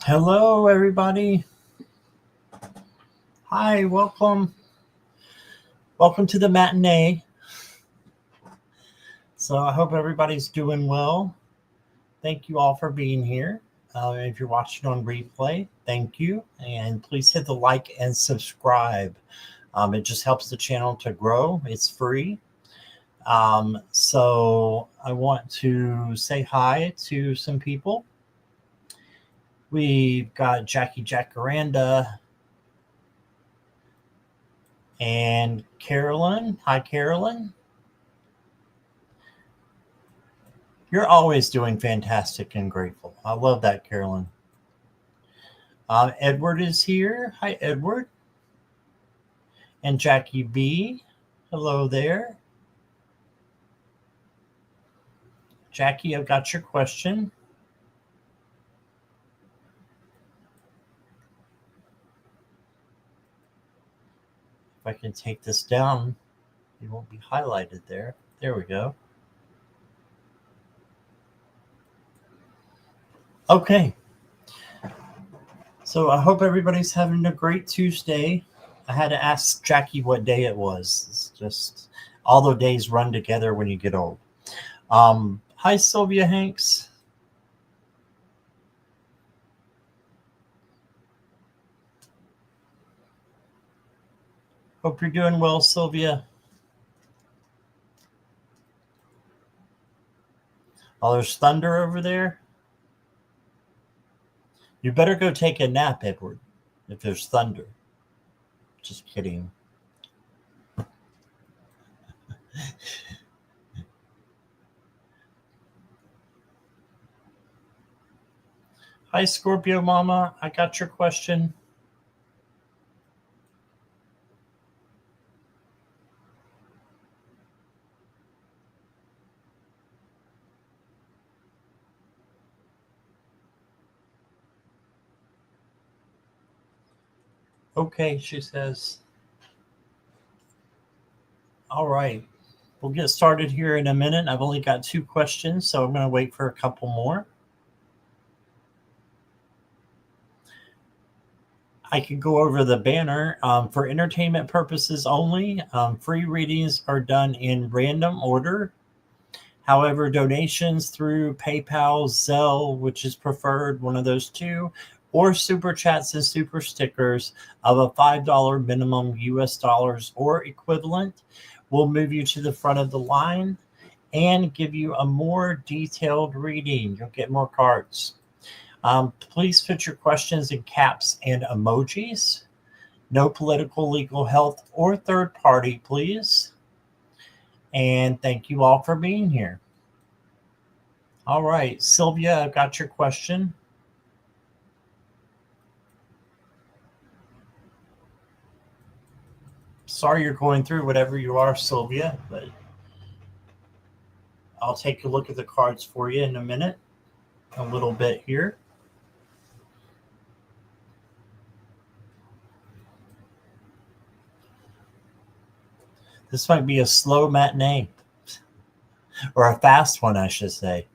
Hello, everybody. Hi, welcome. Welcome to the matinee. So, I hope everybody's doing well. Thank you all for being here. If you're watching on replay, thank you. And please hit the like and subscribe. It just helps the channel to grow, it's free. So, I want to say hi to some people. We've got Jackie Jacaranda and Carolyn. Hi, Carolyn. You're always doing fantastic and grateful. I love that, Carolyn. Edward is here. Hi, Edward. And Jackie B. Hello there. Jackie, I've got your question. If I can take this down, it won't be highlighted there. There we go. Okay. So I hope everybody's having a great Tuesday. I had to ask Jackie what day it was. It's just all the days run together when you get old. Hi, Sylvia Hanks. Hope you're doing well, Sylvia. Oh, there's thunder over there. You better go take a nap, Edward, if there's thunder. Just kidding. Hi, Scorpio Mama. I got your question. Okay, she says. All right. We'll get started here in a minute. I've only got 2 questions, so I'm going to wait for a couple more. I can go over the banner. For entertainment purposes only, free readings are done in random order. However, donations through PayPal, Zelle, which is preferred, one of those two, or super chats and super stickers of a $5 minimum US dollars or equivalent will move you to the front of the line and give you a more detailed reading. You'll get more cards. Please put your questions in caps and emojis. No political, legal, health, or third party, please. And thank you all for being here. All right, Sylvia, I've got your question. Sorry you're going through whatever you are, Sylvia, but I'll take a look at the cards for you in a minute, a little bit here. This might be a slow matinee, or a fast one, I should say.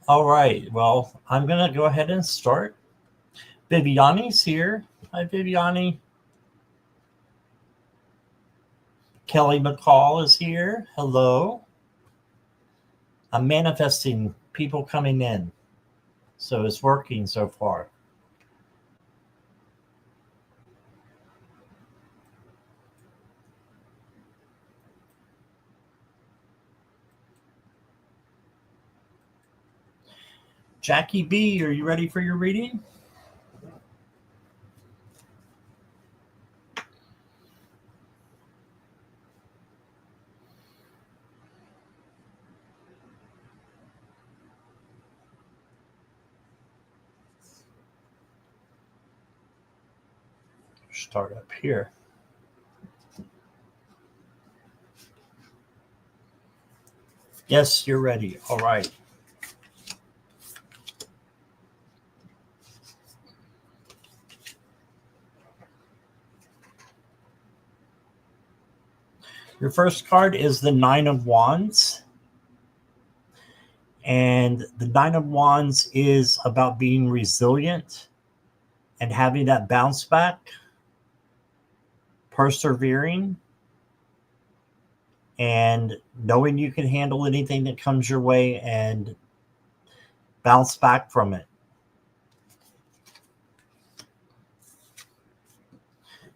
All right, well, I'm going to go ahead and start. Viviani's here. Hi, Viviani. Kelly McCall is here. Hello. I'm manifesting people coming in, so it's working so far. Jackie B, are you ready for your reading? Start up here. Yes, you're ready. All right. Your first card is the Nine of Wands. And the Nine of Wands is about being resilient and having that bounce back, persevering, and knowing you can handle anything that comes your way and bounce back from it.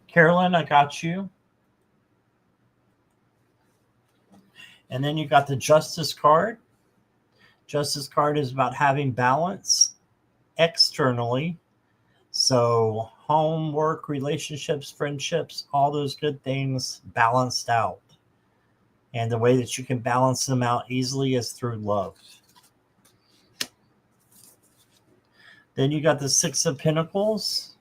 Carolyn, I got you. And then you got the Justice card. Justice card is about having balance externally. So home, work, relationships, friendships, all those good things balanced out. And the way that you can balance them out easily is through love. Then you got the Six of Pentacles,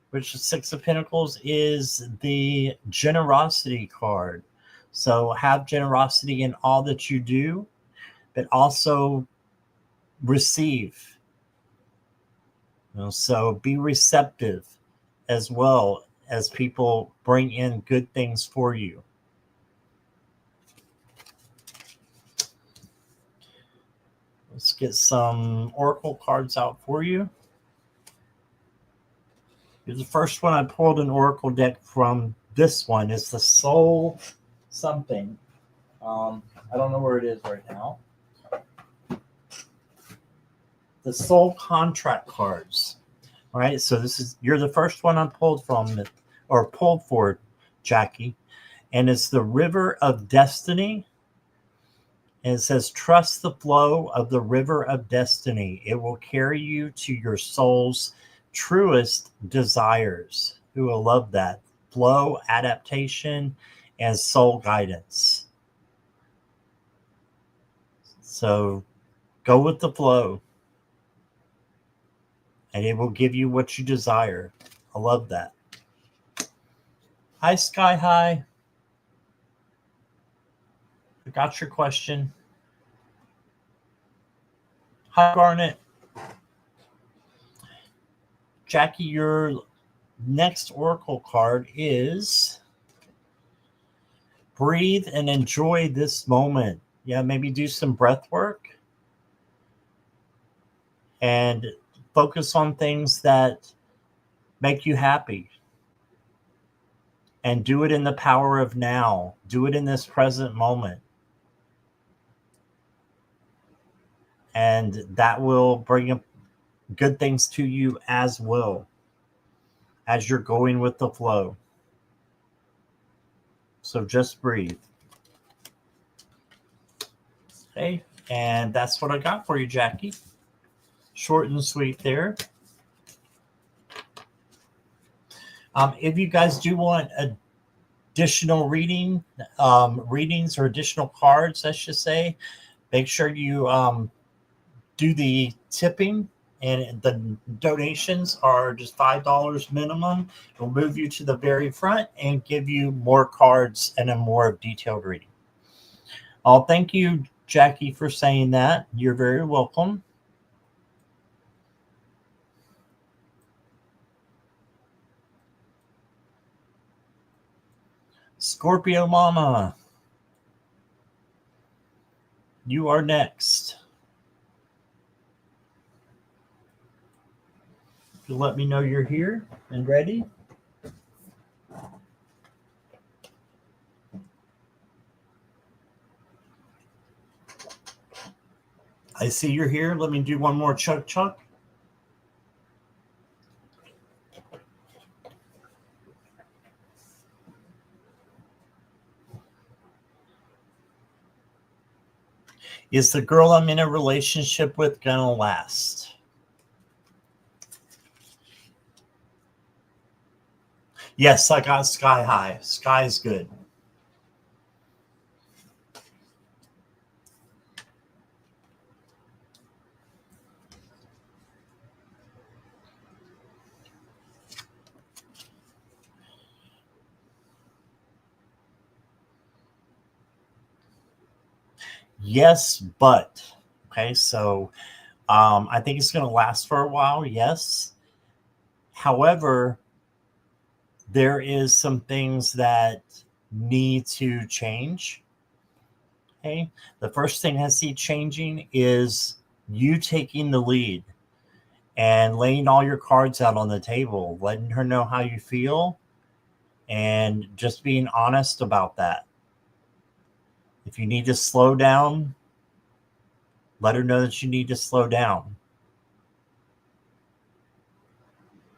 which the Six of Pentacles is the generosity card. So have generosity in all that you do, but also receive. So be receptive as well as people bring in good things for you. Let's get some oracle cards out for you. Here's the first one. I pulled an oracle deck from this one. It's the Soul something. I don't know where it is right now. The Soul Contract cards. All right, so you're the first one I pulled from, or pulled for, Jackie, and it's the River of Destiny. And it says, trust the flow of the river of destiny. It will carry you to your soul's truest desires. Who will love that? Flow, adaptation, and soul guidance. So go with the flow, and it will give you what you desire. I love that. Hi, Sky High. I got your question. Hi, Garnet. Jackie, your next oracle card is breathe and enjoy this moment. Yeah, maybe do some breath work and focus on things that make you happy. And do it in the power of now. Do it in this present moment. And that will bring up good things to you as well as you're going with the flow. So just breathe. Okay, and that's what I got for you, Jackie. Short and sweet there. If you guys do want additional readings or additional cards, I should say, make sure you do the tipping, and the donations are just $5 minimum. It'll move you to the very front and give you more cards and a more detailed reading. Thank you, Jackie, for saying that. You're very welcome. Scorpio Mama, you are next. You let me know you're here and ready. I see you're here. Let me do one more chug chug. Is the girl I'm in a relationship with gonna last? Yes, I got Sky High. Sky's good. Yes, but okay, so I think it's going to last for a while. Yes. However, there is some things that need to change, Okay. The first thing I see changing is you taking the lead and laying all your cards out on the table, letting her know how you feel, and just being honest about that. If you need to slow down, let her know that you need to slow down.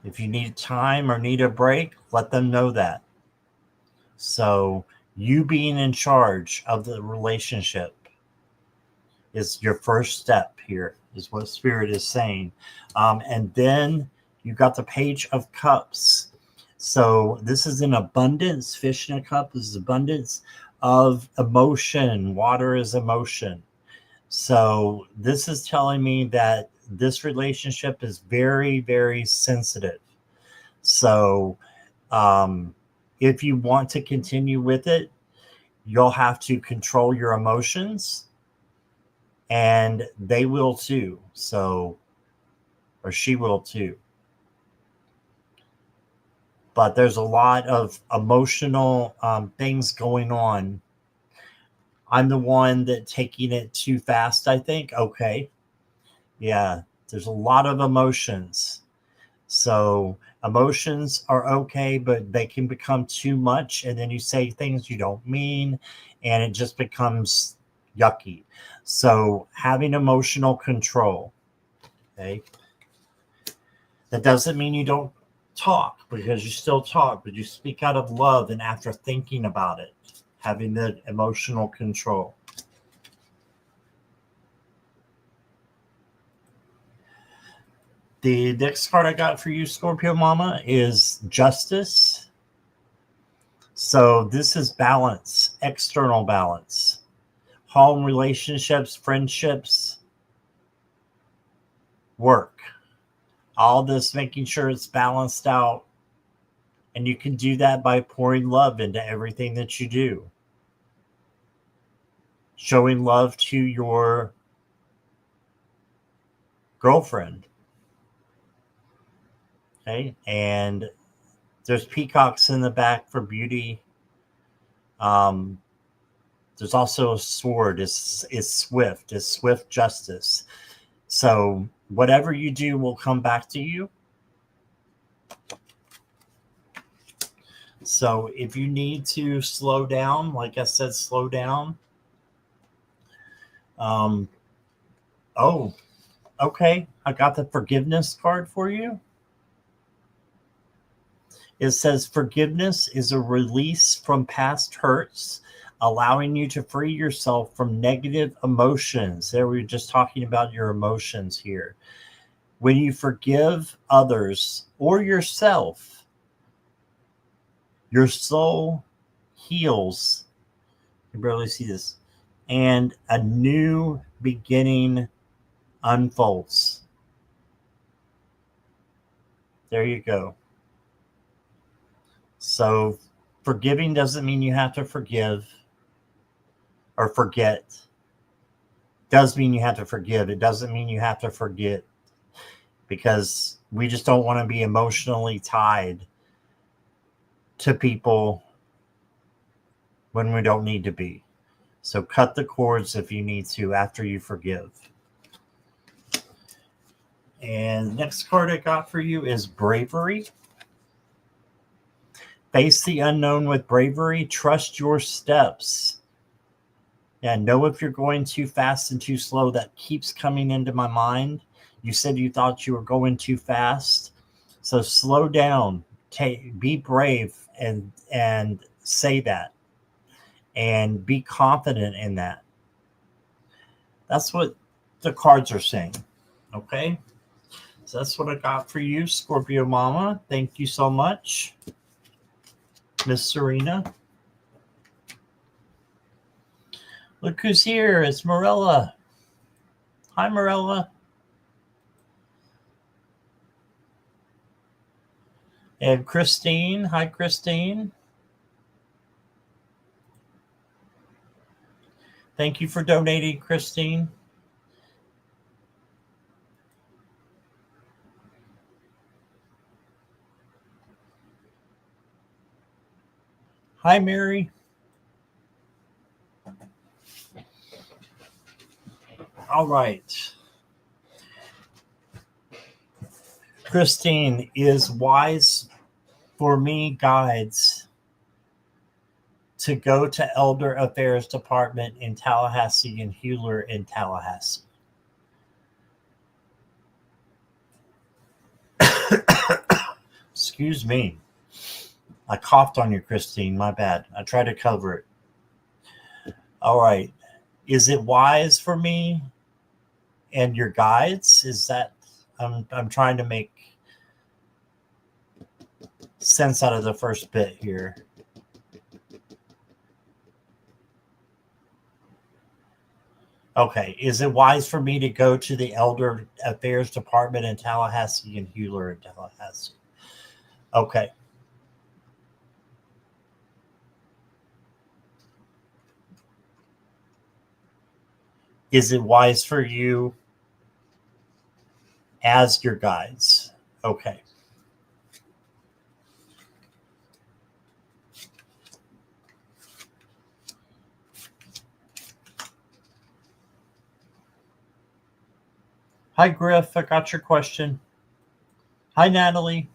If you need time or need a break, let them know that. So, you being in charge of the relationship is your first step here, is what Spirit is saying. And then you got the Page of Cups. So, this is an abundance. Fish in a cup is abundance of emotion. Water is emotion. So, this is telling me that this relationship is very, very sensitive. So, if you want to continue with it, you'll have to control your emotions, and they will too. So, or she will too. But there's a lot of emotional things going on. I'm the one that taking it too fast, I think. Okay. Yeah. There's a lot of emotions. So emotions are okay, but they can become too much. And then you say things you don't mean, and it just becomes yucky. So having emotional control, okay, that doesn't mean you don't talk, because you still talk, but you speak out of love and after thinking about it, having the emotional control. The next card I got for you, Scorpio Mama, is Justice. So this is balance, external balance, home, relationships, friendships, work. All this making sure it's balanced out. And you can do that by pouring love into everything that you do. Showing love to your girlfriend. Okay. And there's peacocks in the back for beauty. There's also a sword. It's swift. It's swift justice. So whatever you do will come back to you. So if you need to slow down, like I said, slow down. Oh, okay. I got the forgiveness card for you. It says forgiveness is a release from past hurts, allowing you to free yourself from negative emotions. There, we were just talking about your emotions here. When you forgive others or yourself, your soul heals. You can barely see this. And a new beginning unfolds. There you go. So forgiving doesn't mean you have to forgive or forget. Does mean you have to forgive. It doesn't mean you have to forget, because we just don't want to be emotionally tied to people when we don't need to be. So cut the cords if you need to after you forgive. And the next card I got for you is Bravery. Face the unknown with bravery. Trust your steps. Yeah, know if you're going too fast and too slow. That keeps coming into my mind. You said you thought you were going too fast. So slow down. Be brave and say that. And be confident in that. That's what the cards are saying. Okay? So that's what I got for you, Scorpio Mama. Thank you so much, Miss Serena. Look who's here. It's Morella. Hi, Morella. And Christine. Hi, Christine. Thank you for donating, Christine. Hi, Mary. All right. Christine, is wise for me guides to go to Elder Affairs Department in Tallahassee and Hewler in Tallahassee? Excuse me. I coughed on you, Christine. My bad. I tried to cover it. All right. Is it wise for me and your guides? Is that I'm trying to make sense out of the first bit here. Okay. Is it wise for me to go to the Elder Affairs Department in Tallahassee and Hewler in Tallahassee? Okay. Is it wise for you as your guides? Okay. Hi, Griff. I got your question. Hi, Natalie.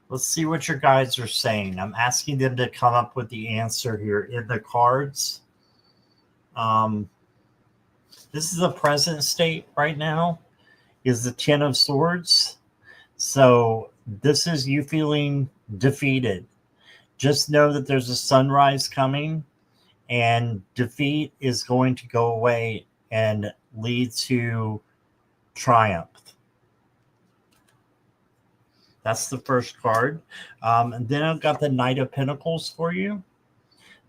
Let's see what your guides are saying. I'm asking them to come up with the answer here in the cards. This is the present state right now, is the Ten of Swords. So this is you feeling defeated. Just know that there's a sunrise coming, and defeat is going to go away and lead to triumph. That's the first card. And then I've got the Knight of Pentacles for you.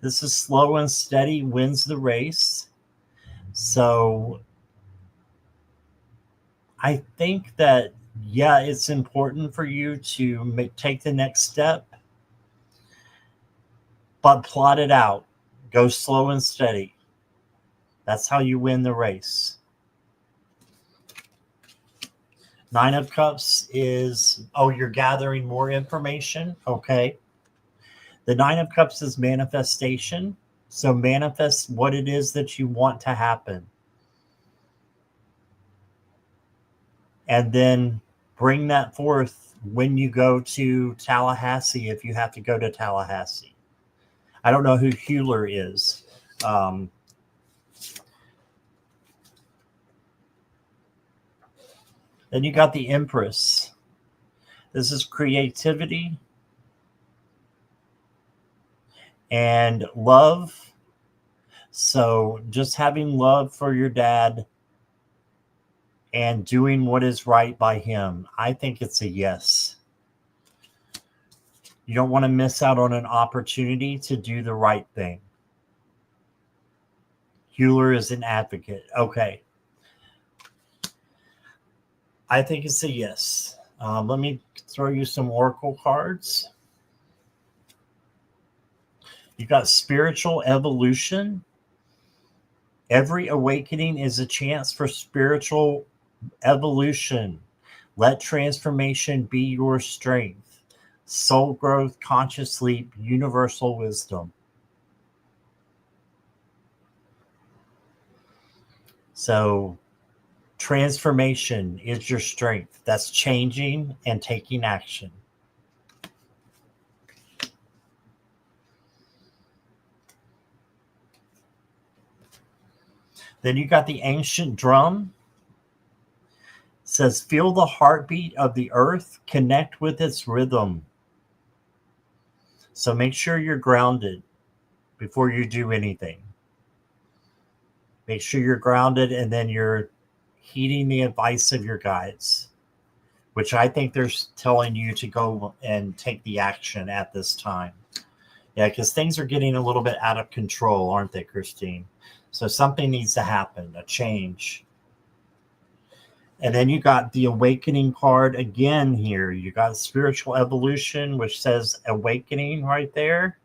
This is slow and steady, wins the race. So I think that, yeah, it's important for you to take the next step, but plot it out. Go slow and steady. That's how you win the race. Nine of Cups is, oh, you're gathering more information. Okay. The Nine of Cups is manifestation. So manifest what it is that you want to happen. And then bring that forth when you go to Tallahassee, if you have to go to Tallahassee. I don't know who Hewler is. Then you got the Empress. This is creativity and love. So just having love for your dad and doing what is right by him. I think it's a yes. You don't want to miss out on an opportunity to do the right thing. Hewler is an advocate. Okay. I think it's a yes. Let me throw you some oracle cards. You got spiritual evolution. Every awakening is a chance for spiritual evolution. Let transformation be your strength. Soul growth, conscious sleep, universal wisdom. So transformation is your strength. That's changing and taking action. Then you got the ancient drum. It says, feel the heartbeat of the earth, connect with its rhythm. So make sure you're grounded before you do anything. Make sure you're grounded, and then you're heeding the advice of your guides, which I think they're telling you to go and take the action at this time. Yeah, because things are getting a little bit out of control, aren't they, Christine? So something needs to happen, a change. And then you got the awakening card again here. You got spiritual evolution, which says awakening right there.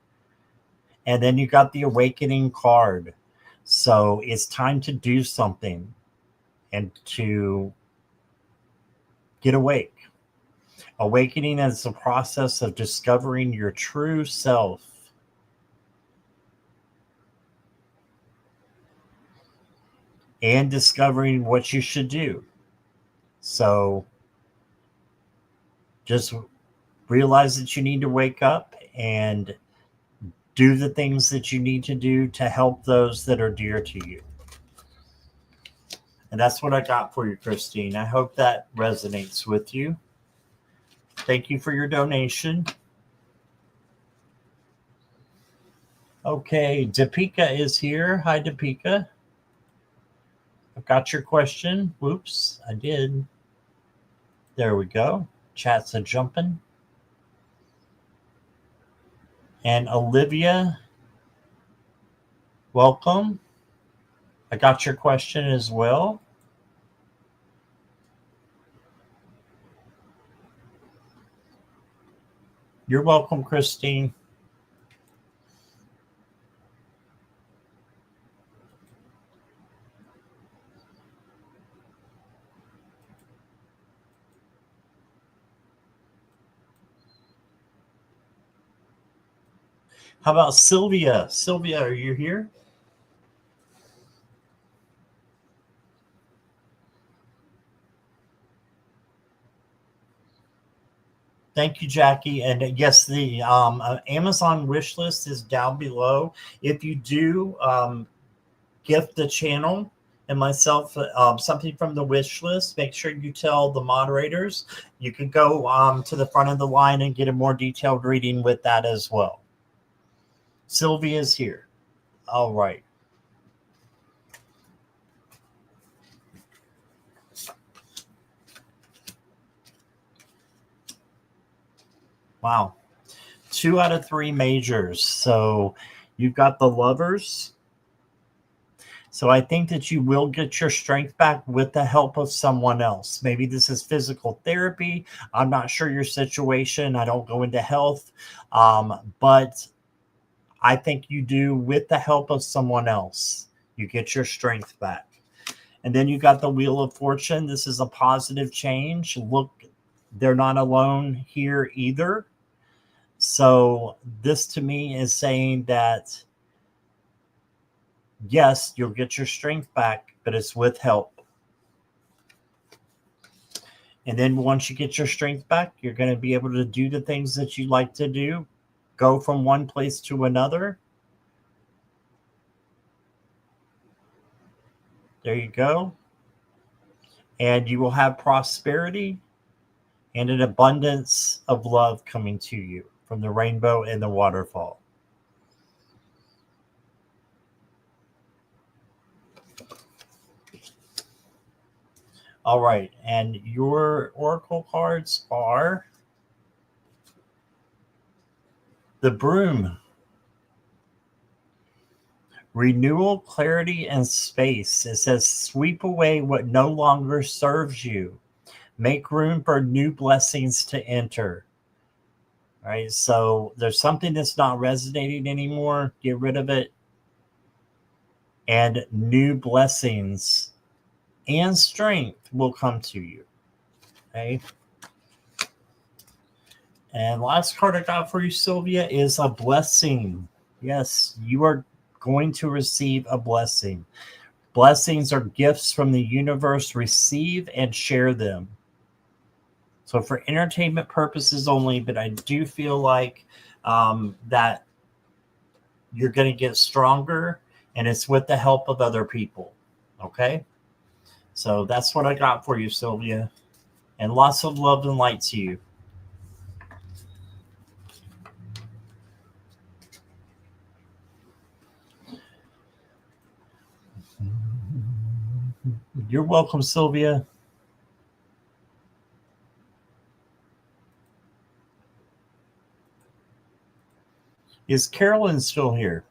And then you got the awakening card. So it's time to do something and to get awake. Awakening is the process of discovering your true self. And discovering what you should do. So just realize that you need to wake up and do the things that you need to do to help those that are dear to you. And that's what I got for you, Christine. I hope that resonates with you. Thank you for your donation. Okay, Deepika is here. Hi, Deepika. I've got your question. Whoops, I did. There we go. Chat's a jumping. And Olivia, welcome. I got your question as well. You're welcome, Christine. How about Sylvia? Sylvia, are you here? Thank you, Jackie. And yes, the Amazon wish list is down below. If you do gift the channel and myself something from the wish list, make sure you tell the moderators. You can go to the front of the line and get a more detailed reading with that as well. Sylvia is here. All right. Wow. 2 out of 3 majors. So you've got the Lovers. So I think that you will get your strength back with the help of someone else. Maybe this is physical therapy. I'm not sure your situation. I don't go into health. But I think you do with the help of someone else. You get your strength back. And then you got the Wheel of Fortune. This is a positive change. Look, they're not alone here either. So this to me is saying that, yes, you'll get your strength back, but it's with help. And then once you get your strength back, you're going to be able to do the things that you like to do, go from one place to another. There you go. And you will have prosperity and an abundance of love coming to you from the rainbow and the waterfall. All right. And your oracle cards are the Broom. Renewal, clarity, and space. It says, sweep away what no longer serves you. Make room for new blessings to enter. All right, so there's something that's not resonating anymore. Get rid of it. And new blessings and strength will come to you. Okay. And last card I got for you, Sylvia, is a blessing. Yes, you are going to receive a blessing. Blessings are gifts from the universe. Receive and share them. So for entertainment purposes only, but I do feel like that you're going to get stronger, and it's with the help of other people. Okay? So that's what I got for you, Sylvia. And lots of love and light to you. You're welcome, Sylvia. Is Carolyn still here?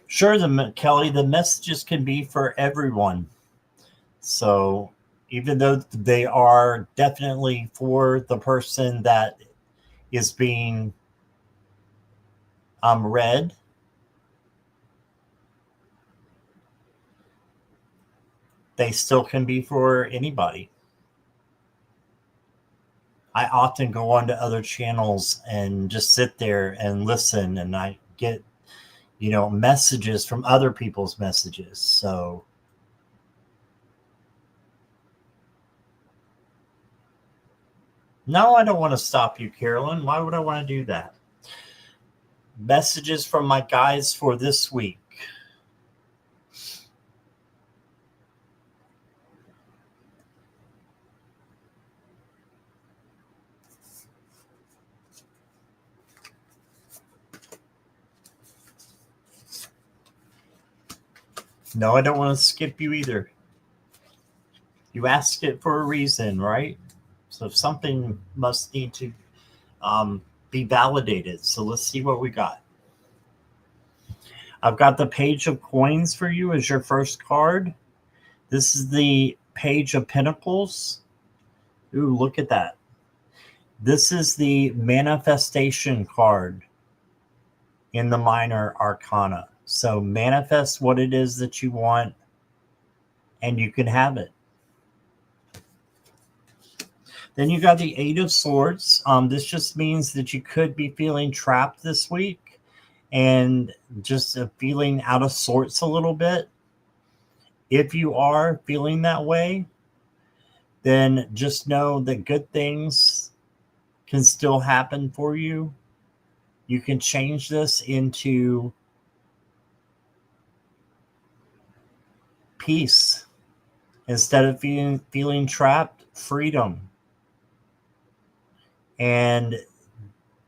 Sure, Kelly, the messages can be for everyone. So even though they are definitely for the person that is being read, they still can be for anybody. I often go onto other channels and just sit there and listen, and I get, messages from other people's messages. So, no, I don't want to stop you, Carolyn. Why would I want to do that? Messages from my guides for this week. No, I don't want to skip you either. You asked it for a reason, right? So something must need to be validated. So let's see what we got. I've got the Page of Coins for you as your first card. This is the Page of Pentacles. Ooh, look at that. This is the manifestation card in the Minor Arcana. So manifest what it is that you want, and you can have it. Then you got the Eight of Swords. This just means that you could be feeling trapped this week and just feeling out of sorts a little bit. If you are feeling that way, then just know that good things can still happen for you. You can change this into peace. Instead of feeling trapped, freedom. And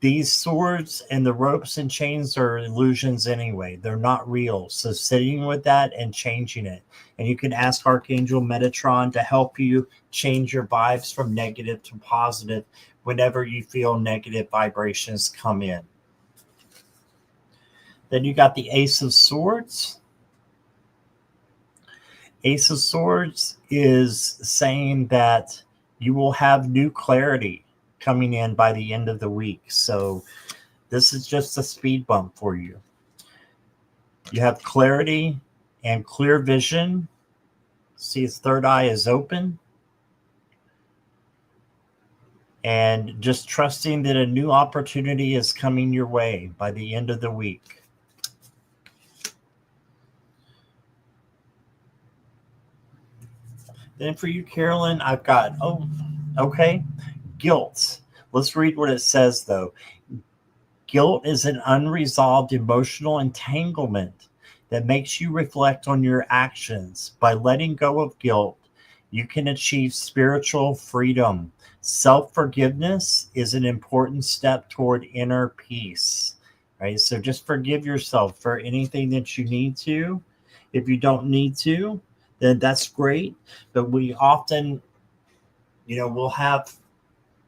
these swords and the ropes and chains are illusions anyway. They're not real. So sitting with that and changing it. And you can ask Archangel Metatron to help you change your vibes from negative to positive whenever you feel negative vibrations come in. Then you got the Ace of Swords. Ace of Swords is saying that you will have new clarity coming in by the end of the week. So this is just a speed bump for you. You have clarity and clear vision. See, his third eye is open. And just trusting that a new opportunity is coming your way by the end of the week. Then for you, Carolyn, I've got, guilt. Let's read what it says, though. Guilt is an unresolved emotional entanglement that makes you reflect on your actions. By letting go of guilt, you can achieve spiritual freedom. Self-forgiveness is an important step toward inner peace, right? So just forgive yourself for anything that you need to. If you don't need to, then that's great. But we often, we'll have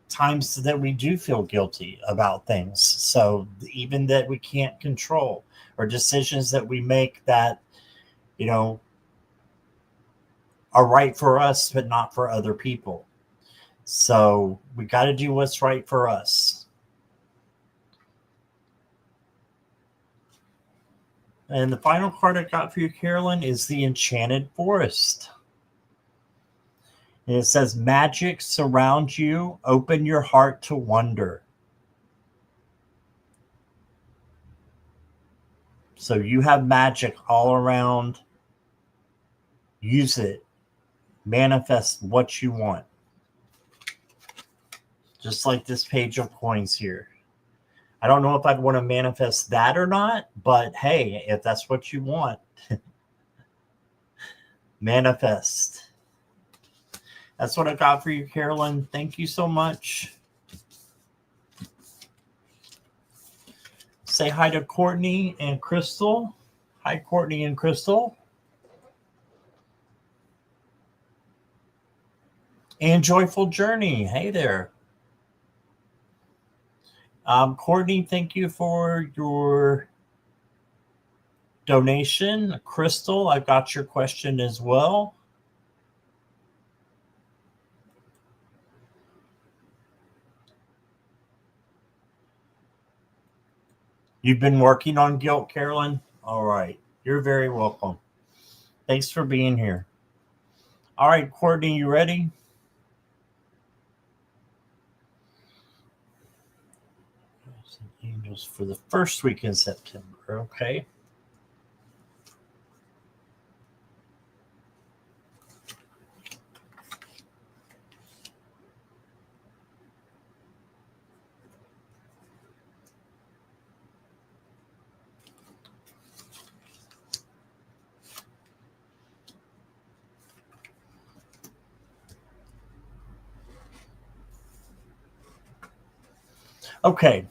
times that we do feel guilty about things. So even that we can't control, or decisions that we make that, are right for us, but not for other people. So we got to do what's right for us. And the final card I got for you, Carolyn, is the Enchanted Forest. And it says, magic surrounds you. Open your heart to wonder. So you have magic all around. Use it. Manifest what you want. Just like this Page of Coins here. I don't know if I'd want to manifest that or not, but hey, if that's what you want, manifest. That's what I got for you, Carolyn. Thank you so much. Say hi to Courtney and Crystal. Hi, Courtney and Crystal. And Joyful Journey. Hey there. Courtney, thank you for your donation. Crystal, I've got your question as well. You've been working on guilt, Carolyn? All right. You're very welcome. Thanks for being here. All right, Courtney, you ready? Angels for the first week in September. Okay. Okay.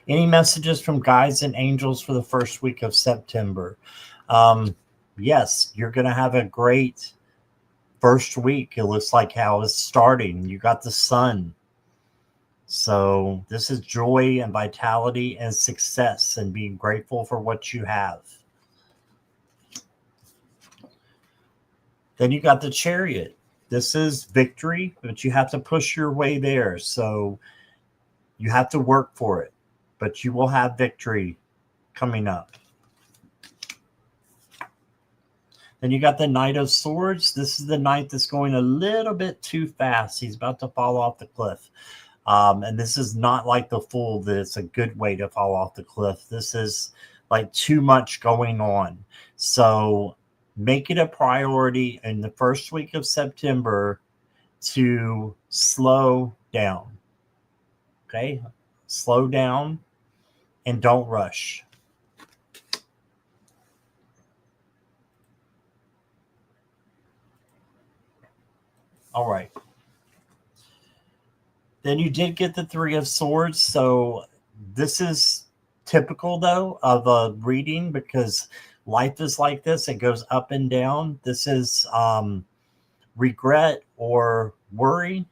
Any messages from guides and angels for the first week of September? Yes, you're going to have a great first week. It looks like how it's starting. You got the sun. So this is joy and vitality and success and being grateful for what you have. Then you got the Chariot. This is victory, but you have to push your way there. So you have to work for it, but you will have victory coming up. Then you got the Knight of Swords. This is the knight that's going a little bit too fast. He's about to fall off the cliff. And this is not like the Fool that it's a good way to fall off the cliff. This is like too much going on. So make it a priority in the first week of September to slow down. Okay? Slow down and don't rush. All right. Then you did get the Three of Swords. So this is typical, though, of a reading because life is like this. It goes up and down. This is regret or worry.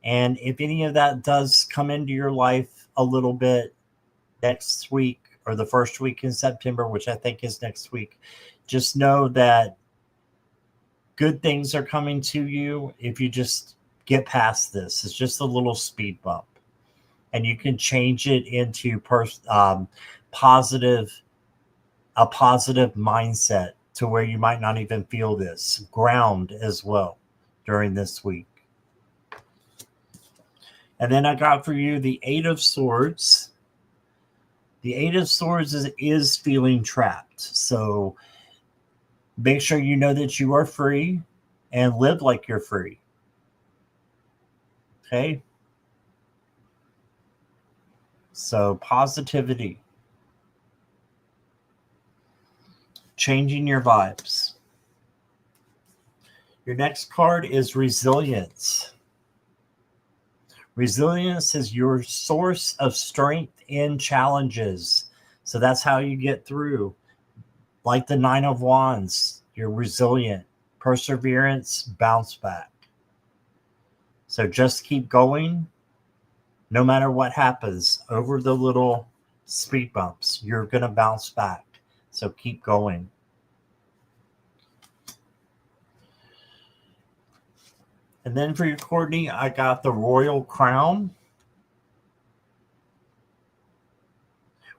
And if any of that does come into your life a little bit next week or the first week in September, which I think is next week, just know that good things are coming to you if you just get past this. It's just a little speed bump. And you can change it into a positive mindset to where you might not even feel this. Ground as well during this week. And then I got for you the Eight of Swords. The Eight of Swords is feeling trapped. So make sure you know that you are free and live like you're free. Okay? So positivity. Changing your vibes. Your next card is resilience. Resilience is your source of strength in challenges. So that's how you get through. Like the Nine of Wands, you're resilient. Perseverance, bounce back. So just keep going. No matter what happens over the little speed bumps, you're going to bounce back. So keep going. And then for you, Courtney, I got the Royal Crown.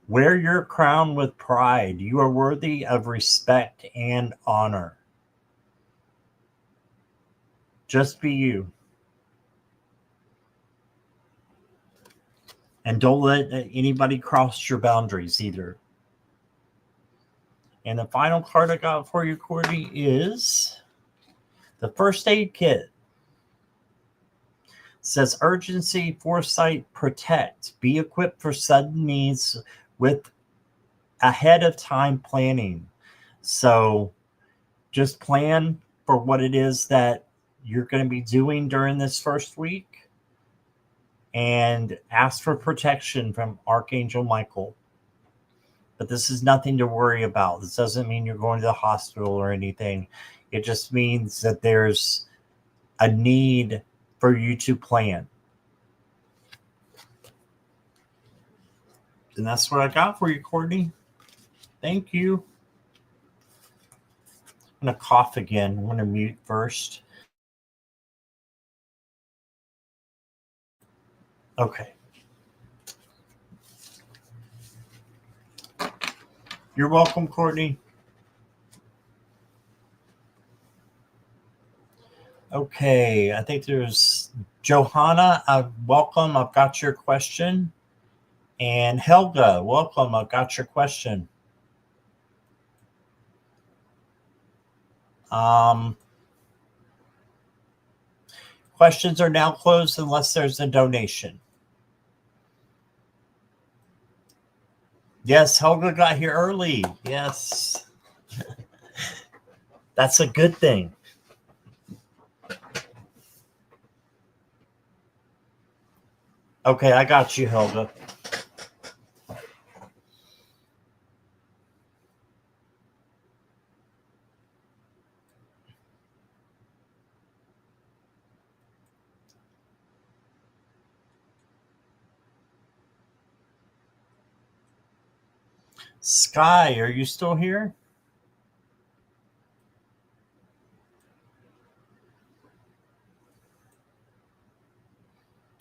Wear your crown with pride. You are worthy of respect and honor. Just be you. And don't let anybody cross your boundaries either. And the final card I got for you, Courtney, is the First Aid Kit. It says urgency, foresight, protect. Be equipped for sudden needs with ahead of time planning. So just plan for what it is that you're going to be doing during this first week and ask for protection from Archangel Michael. But this is nothing to worry about. This doesn't mean you're going to the hospital or anything. It just means that there's a need for you to plan. And that's what I got for you, Courtney. Thank you. I'm going to cough again. I'm going to mute first. Okay. You're welcome, Courtney. Okay, I think there's Johanna. Welcome. I've got your question. And Helga, welcome. I've got your question. Questions are now closed unless there's a donation. Yes, Helga got here early. Yes. That's a good thing. Okay, I got you, Helga. Sky, are you still here?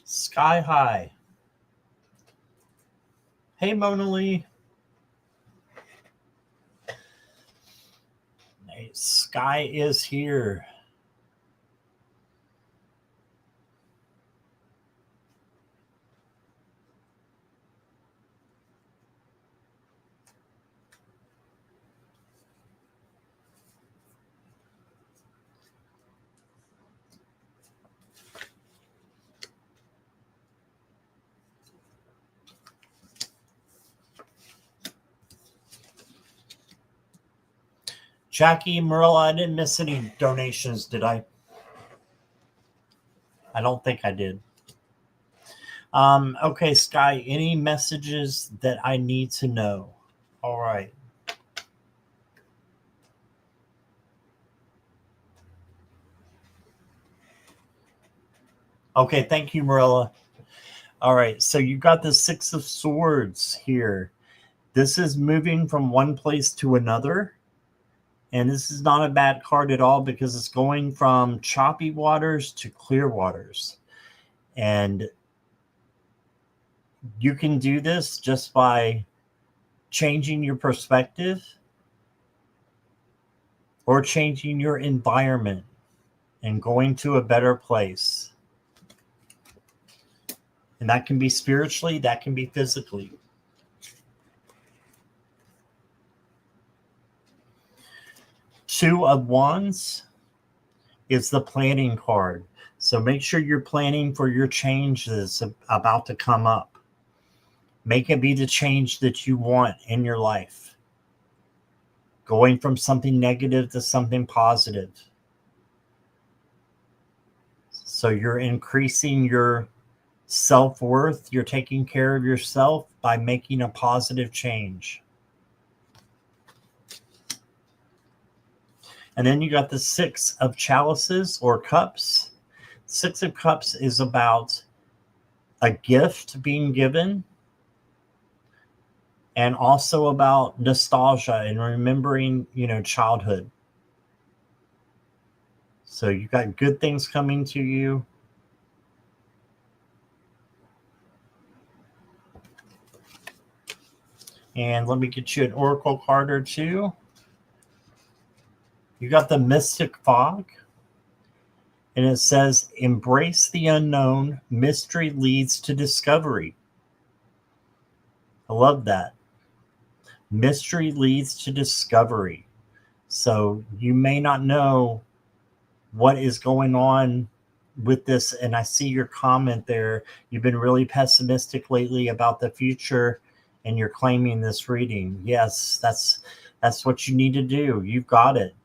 Sky high. Hey, Mona Lee. Hey, Sky is here. Jackie, Marilla, I didn't miss any donations, did I? I don't think I did. Okay, Sky, any messages that I need to know? All right. Okay, thank you, Marilla. All right, so you got the Six of Swords here. This is moving from one place to another. And this is not a bad card at all because it's going from choppy waters to clear waters. And you can do this just by changing your perspective or changing your environment and going to a better place. And that can be spiritually, that can be physically. Two of Wands is the planning card. So make sure you're planning for your change that's about to come up. Make it be the change that you want in your life. Going from something negative to something positive. So you're increasing your self-worth. You're taking care of yourself by making a positive change. And then you got the Six of Chalices or Cups. Six of Cups is about a gift being given and also about nostalgia and remembering, childhood. So you got good things coming to you. And let me get you an oracle card or two. You got the Mystic Fog. And it says, embrace the unknown. Mystery leads to discovery. I love that. Mystery leads to discovery. So you may not know what is going on with this. And I see your comment there. You've been really pessimistic lately about the future, and you're claiming this reading. Yes, that's what you need to do. You've got it.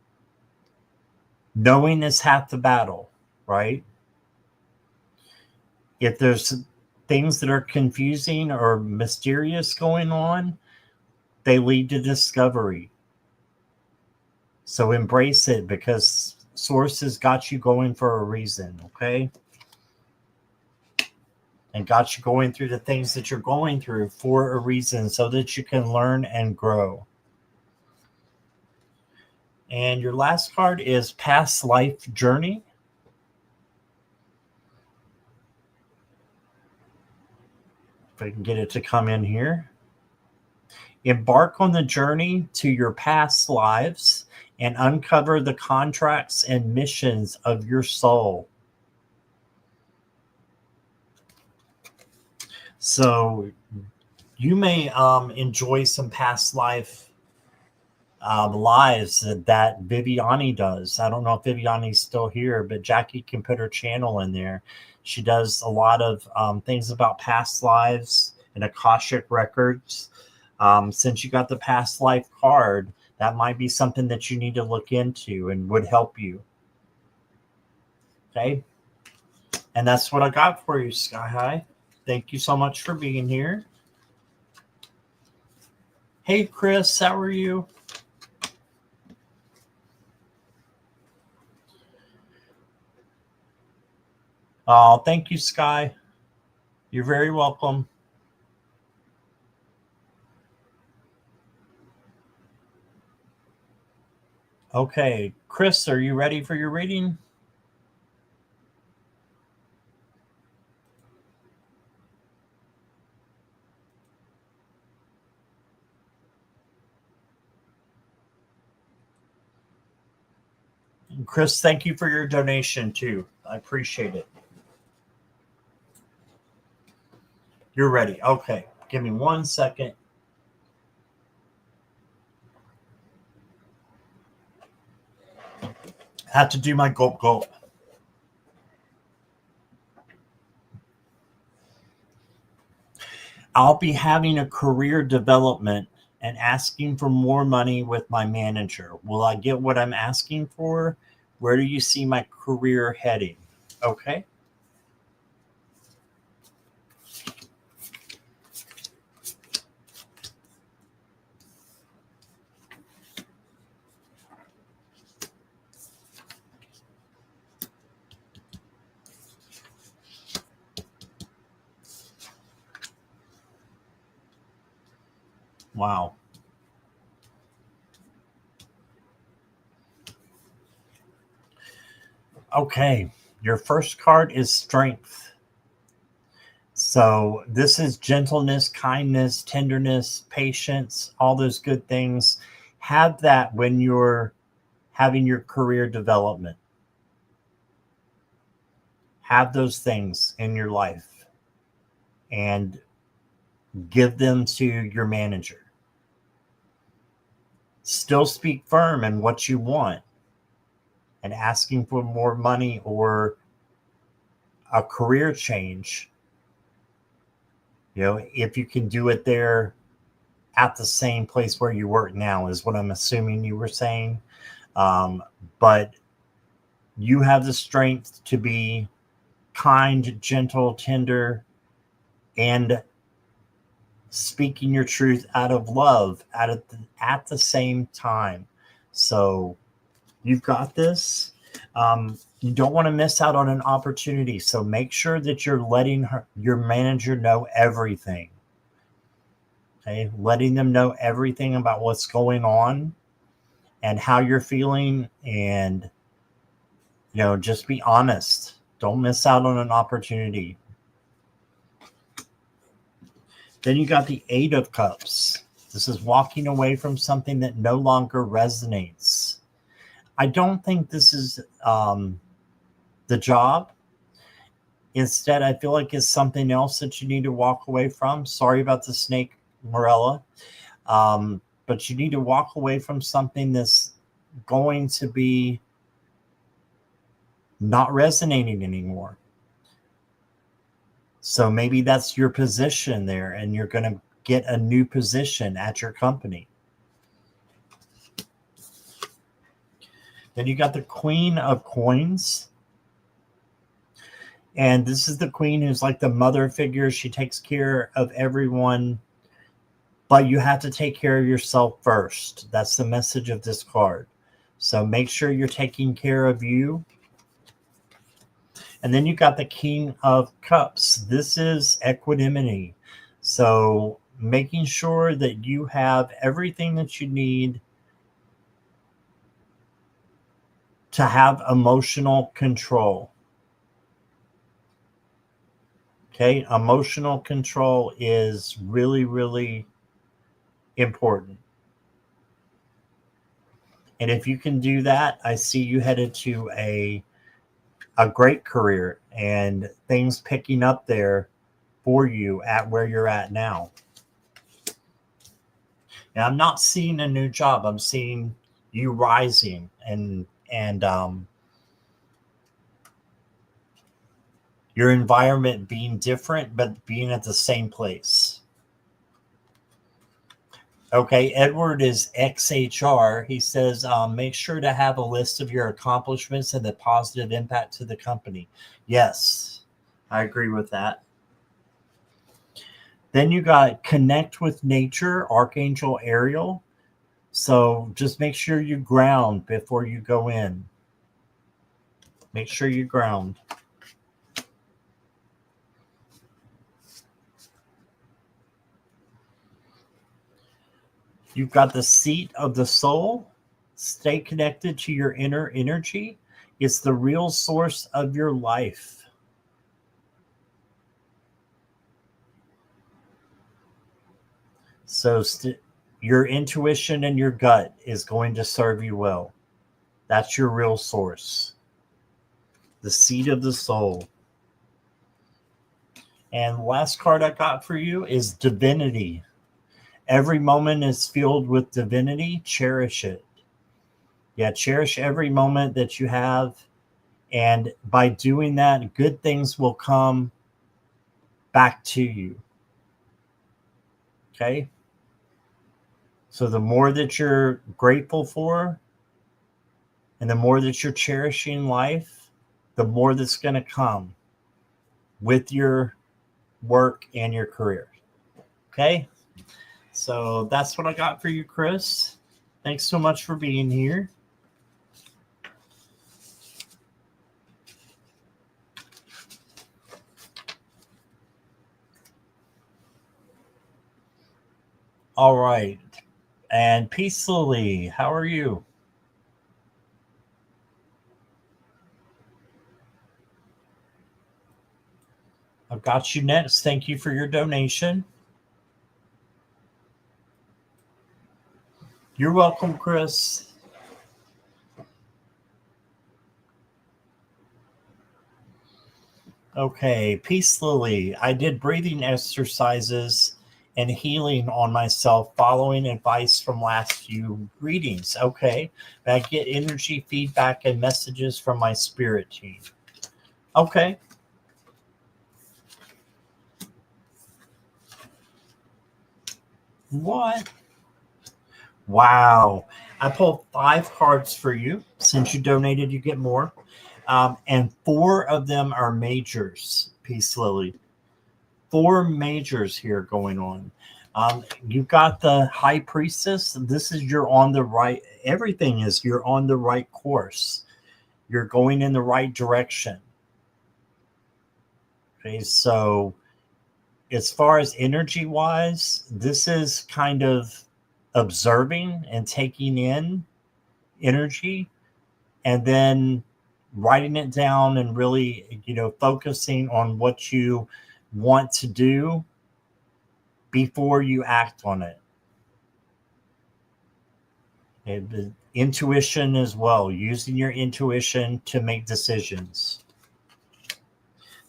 Knowing is half the battle, right? If there's things that are confusing or mysterious going on, they lead to discovery. So embrace it because Source has got you going for a reason, okay? And got you going through the things that you're going through for a reason so that you can learn and grow. And your last card is Past Life Journey. If I can get it to come in here. Embark on the journey to your past lives and uncover the contracts and missions of your soul. So you may enjoy some past life lives that Viviani does. I don't know if Viviani's still here, but Jackie can put her channel in there. She does a lot of things about past lives and Akashic records. Since you got the past life card, that might be something that you need to look into and would help you. Okay. And that's what I got for you, Sky High. Thank you so much for being here. Hey, Chris, how are you? Oh, thank you, Sky. You're very welcome. Okay, Chris, are you ready for your reading? Chris, thank you for your donation too. I appreciate it. You're ready. Okay, give me 1 second. I have to do my gulp gulp. I'll be having a career development and asking for more money with my manager. Will I get what I'm asking for? Where do you see my career heading? Okay. Wow. Okay. Your first card is strength. So this is gentleness, kindness, tenderness, patience, all those good things. Have that when you're having your career development. Have those things in your life and give them to your manager. Still speak firm in what you want and asking for more money or a career change. You know, if you can do it there at the same place where you work now, is what I'm assuming you were saying. But you have the strength to be kind, gentle, tender, and speaking your truth out of love at the same time. So you've got this. You don't want to miss out on an opportunity. So make sure that you're letting your manager know everything. Okay, letting them know everything about what's going on and how you're feeling, and just be honest. Don't miss out on an opportunity. Then you got the Eight of Cups. This is walking away from something that no longer resonates. I don't think this is the job. Instead, I feel like it's something else that you need to walk away from. Sorry about the snake, Morella. But you need to walk away from something that's going to be not resonating anymore. So maybe that's your position there, and you're going to get a new position at your company. Then you got the Queen of Coins. And this is the queen who's like the mother figure. She takes care of everyone, but you have to take care of yourself first. That's the message of this card. So make sure you're taking care of you. And then you got the King of Cups. This is equanimity. So making sure that you have everything that you need to have emotional control. Okay, emotional control is really, really important. And if you can do that, I see you headed to a great career and things picking up there for you at where you're at now. And I'm not seeing a new job. I'm seeing you rising and your environment being different, but being at the same place. Okay, Edward is XHR. He says, make sure to have a list of your accomplishments and the positive impact to the company. Yes, I agree with that. Then you got connect with nature, Archangel Ariel. So just make sure you ground before you go in. Make sure you ground. You've got the seat of the soul. Stay connected to your inner energy. It's the real source of your life. So your intuition and your gut is going to serve you well. That's your real source. The seat of the soul. And the last card I got for you is divinity. Every moment is filled with divinity. Cherish it. Yeah, cherish every moment that you have. And by doing that, good things will come back to you. Okay? So the more that you're grateful for and the more that you're cherishing life, the more that's going to come with your work and your career. Okay? So that's what I got for you, Chris. Thanks so much for being here. All right. And Peace Lily, how are you? I've got you next. Thank you for your donation. You're welcome, Chris. Okay, Peace Lily. I did breathing exercises and healing on myself following advice from last few readings. Okay, I get energy feedback and messages from my spirit team. Okay. What? Wow. I pulled 5 cards for you. Since you donated, you get more. And 4 of them are majors, Peace Lily. 4 majors here going on. You've got the High Priestess. This is you're on the right. Everything is you're on the right course. You're going in the right direction. Okay, so as far as energy wise, this is kind of observing and taking in energy and then writing it down and really, focusing on what you want to do before you act on it. And intuition as well, using your intuition to make decisions.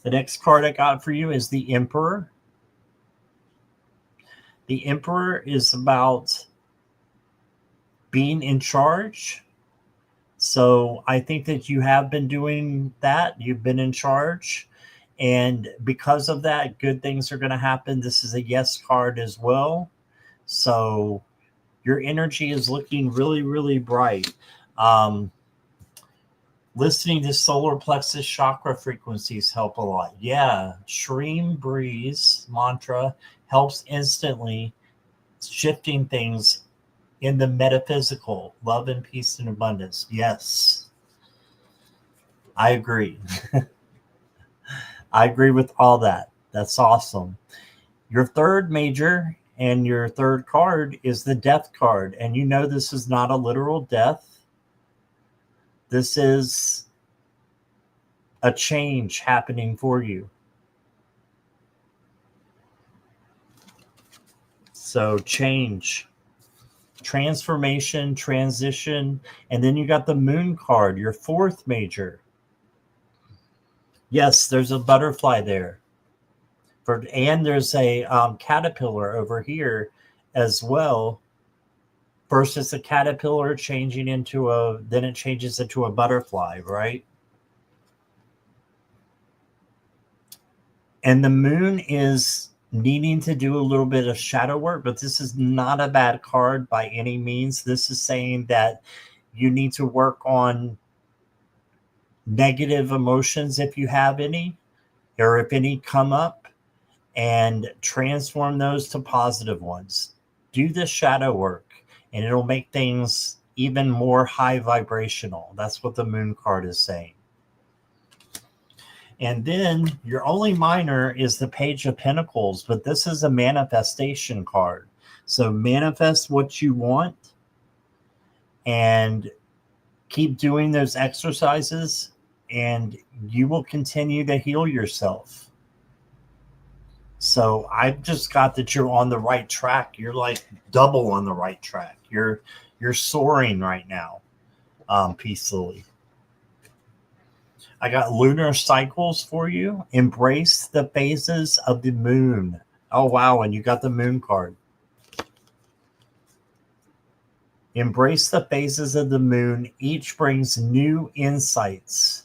The next card I got for you is the Emperor. The Emperor is about being in charge. So I think that you have been doing that. You've been in charge. And because of that, good things are going to happen. This is a yes card as well. So your energy is looking really, really bright. Listening to solar plexus chakra frequencies help a lot. Yeah, Shreem Breeze mantra helps instantly, shifting things in the metaphysical, love and peace and abundance. Yes, I agree. I agree with all that. That's awesome. Your third major and your third card is the death card. And you know this is not a literal death. This is a change happening for you. So change. transformation, transition, and then you got the moon card, your fourth major. Yes, there's a butterfly there. And there's a caterpillar over here as well. First it's a caterpillar changing into then it changes into a butterfly, right? And the moon is needing to do a little bit of shadow work, but this is not a bad card by any means. This is saying that you need to work on negative emotions if you have any, or if any come up, and transform those to positive ones. Do the shadow work, and it'll make things even more high vibrational. That's what the moon card is saying. And then your only minor is the Page of Pentacles, but this is a manifestation card. So manifest what you want and keep doing those exercises, and you will continue to heal yourself. So I've just got that you're on the right track. You're like double on the right track. You're soaring right now, peacefully. I got lunar cycles for you. Embrace the phases of the moon. Oh, wow. And you got the moon card. Embrace the phases of the moon. Each brings new insights.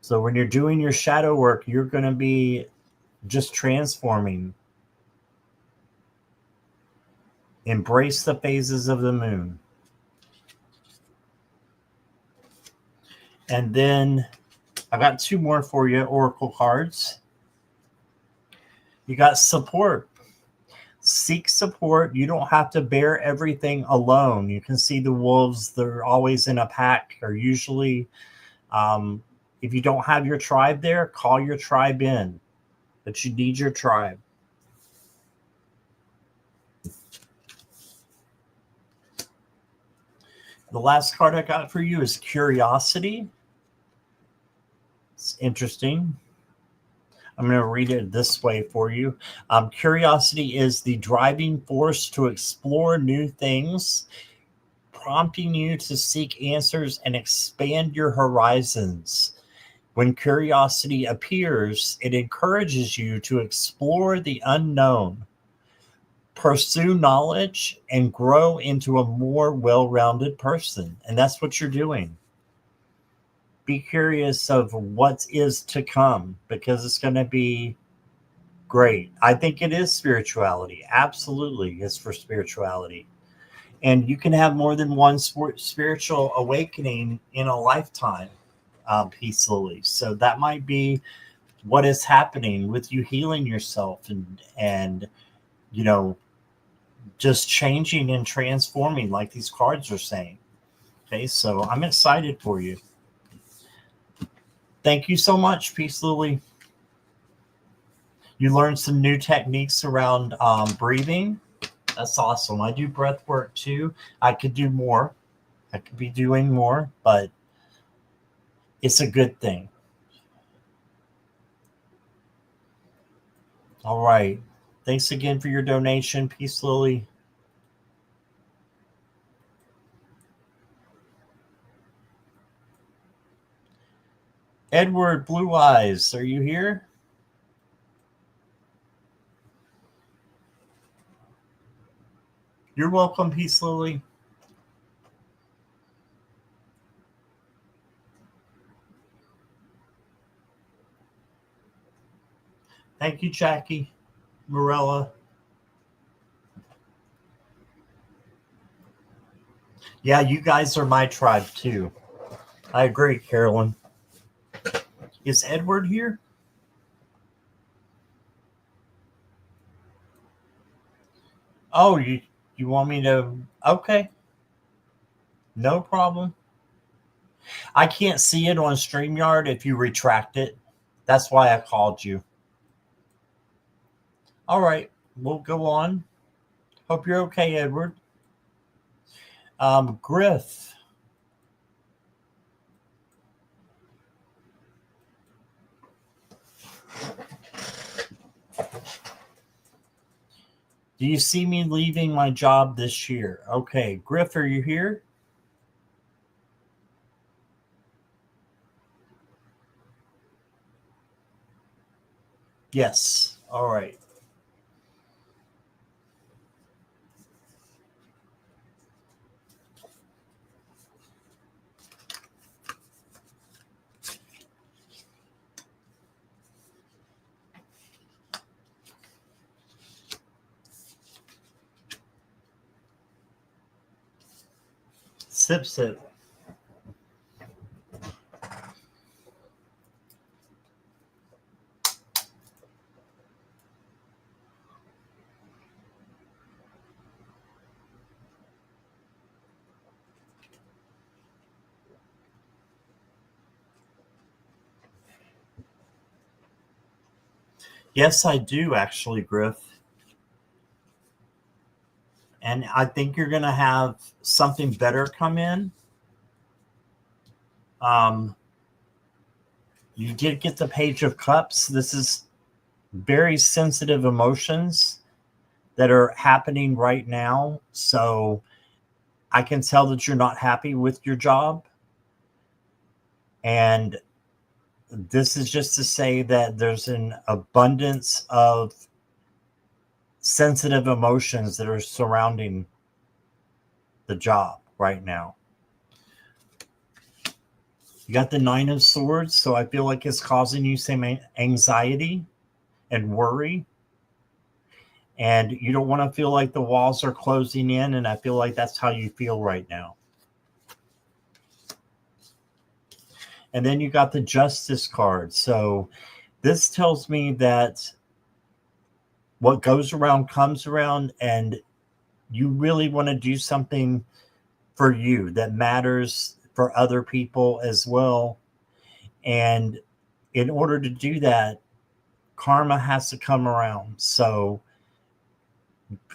So when you're doing your shadow work, you're going to be just transforming. Embrace the phases of the moon. And then I got two more for you, Oracle cards. You got support. Seek support. You don't have to bear everything alone. You can see the wolves, they're always in a pack, or usually, if you don't have your tribe there, call your tribe in. But you need your tribe. The last card I got for you is Curiosity. It's interesting. I'm going to read it this way for you. Curiosity is the driving force to explore new things, prompting you to seek answers and expand your horizons. When curiosity appears, it encourages you to explore the unknown, pursue knowledge, and grow into a more well-rounded person. And that's what you're doing. Be curious of what is to come, because it's going to be great. I think it is spirituality. Absolutely, it's for spirituality. And you can have more than one spiritual awakening in a lifetime, peacefully. So that might be what is happening with you, healing yourself and you know, just changing and transforming, like these cards are saying. Okay, so I'm excited for you. Thank you so much, Peace Lily. You learned some new techniques around breathing. That's awesome. I do breath work too. I could do more. I could be doing more, but it's a good thing. All right. Thanks again for your donation, Peace Lily. Edward Blue Eyes, are you here? You're welcome, Peace Lily. Thank you, Jackie Morella. Yeah, you guys are my tribe too. I agree, Carolyn. Is Edward here? Oh, you want me to? Okay. No problem. I can't see it on StreamYard if you retract it. That's why I called you. All right. We'll go on. Hope you're okay, Edward. Griff. Do you see me leaving my job this year? Okay, Griff, are you here? Yes. All right. Sip, sip. Yes, I do actually, Griff. And I think you're going to have something better come in. Um, you did get the Page of Cups. This is very sensitive emotions that are happening right now. So I can tell that you're not happy with your job. And this is just to say that there's an abundance of sensitive emotions that are surrounding the job right now. You got the Nine of Swords, so I feel like it's causing you some anxiety and worry. And you don't want to feel like the walls are closing in, and I feel like that's how you feel right now. And then you got the Justice card. So this tells me that what goes around comes around, and you really want to do something for you that matters for other people as well. And in order to do that, karma has to come around. So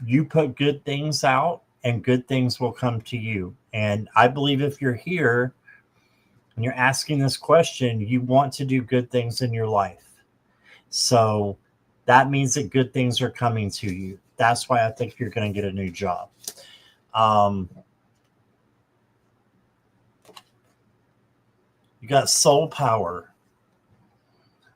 you put good things out and good things will come to you. And I believe if you're here and you're asking this question, you want to do good things in your life. So that means that good things are coming to you. That's why I think you're going to get a new job. You got soul power.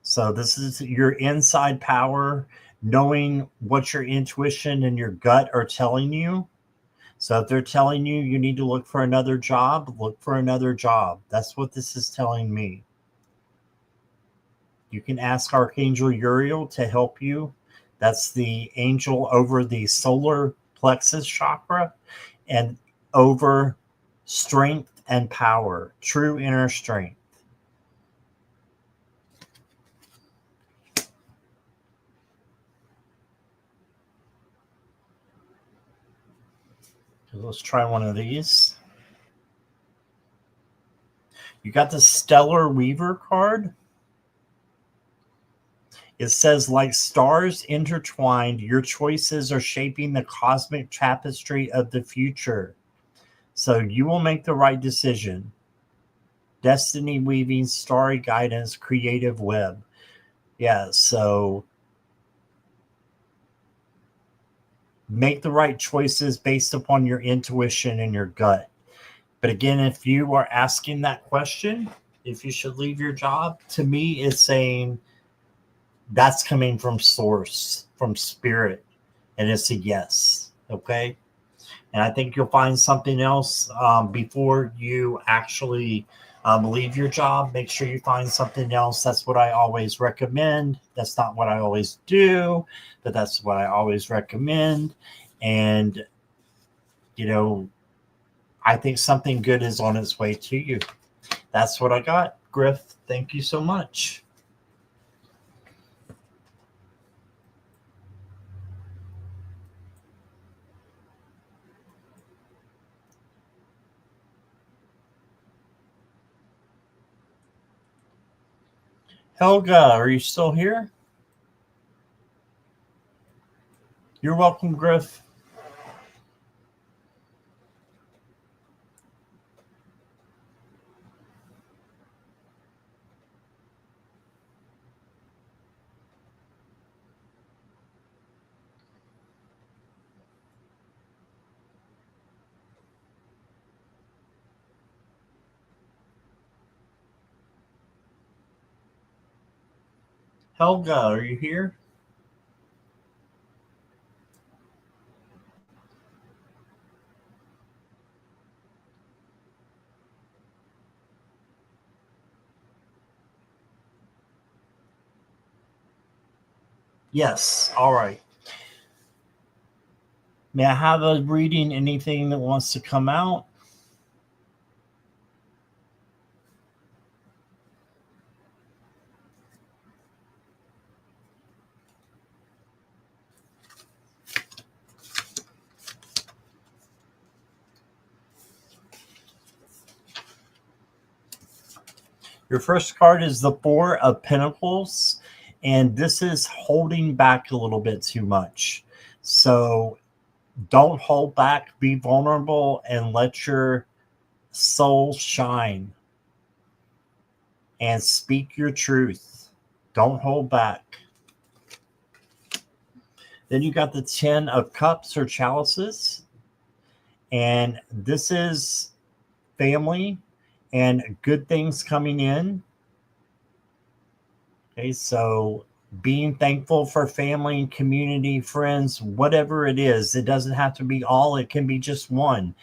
So this is your inside power, knowing what your intuition and your gut are telling you. So if they're telling you you need to look for another job, look for another job. That's what this is telling me. You can ask Archangel Uriel to help you. That's the angel over the solar plexus chakra and over strength and power, true inner strength. Let's try one of these. You got the Stellar Weaver card. It says, like stars intertwined, your choices are shaping the cosmic tapestry of the future. So you will make the right decision. Destiny weaving, starry guidance, creative web. Yeah, so make the right choices based upon your intuition and your gut. But again, if you are asking that question, if you should leave your job, to me, it's saying that's coming from source, from spirit, and it's a yes. Okay. And I think you'll find something else before you actually leave your job. Make sure you find something else. That's what I always recommend. That's not what I always do, but that's what I always recommend. And, you know, I think something good is on its way to you. That's what I got, Griff. Thank you so much. Helga, are you still here? You're welcome, Griff. Helga, are you here? Yes. All right. May I have a reading? Anything that wants to come out? Your first card is the Four of Pentacles, and this is holding back a little bit too much. So don't hold back, be vulnerable, and let your soul shine and speak your truth. Don't hold back. Then you got the 10 of Cups or Chalices, and this is family and good things coming in. Okay, so being thankful for family, community, friends, whatever it is, it doesn't have to be all, it can be just one.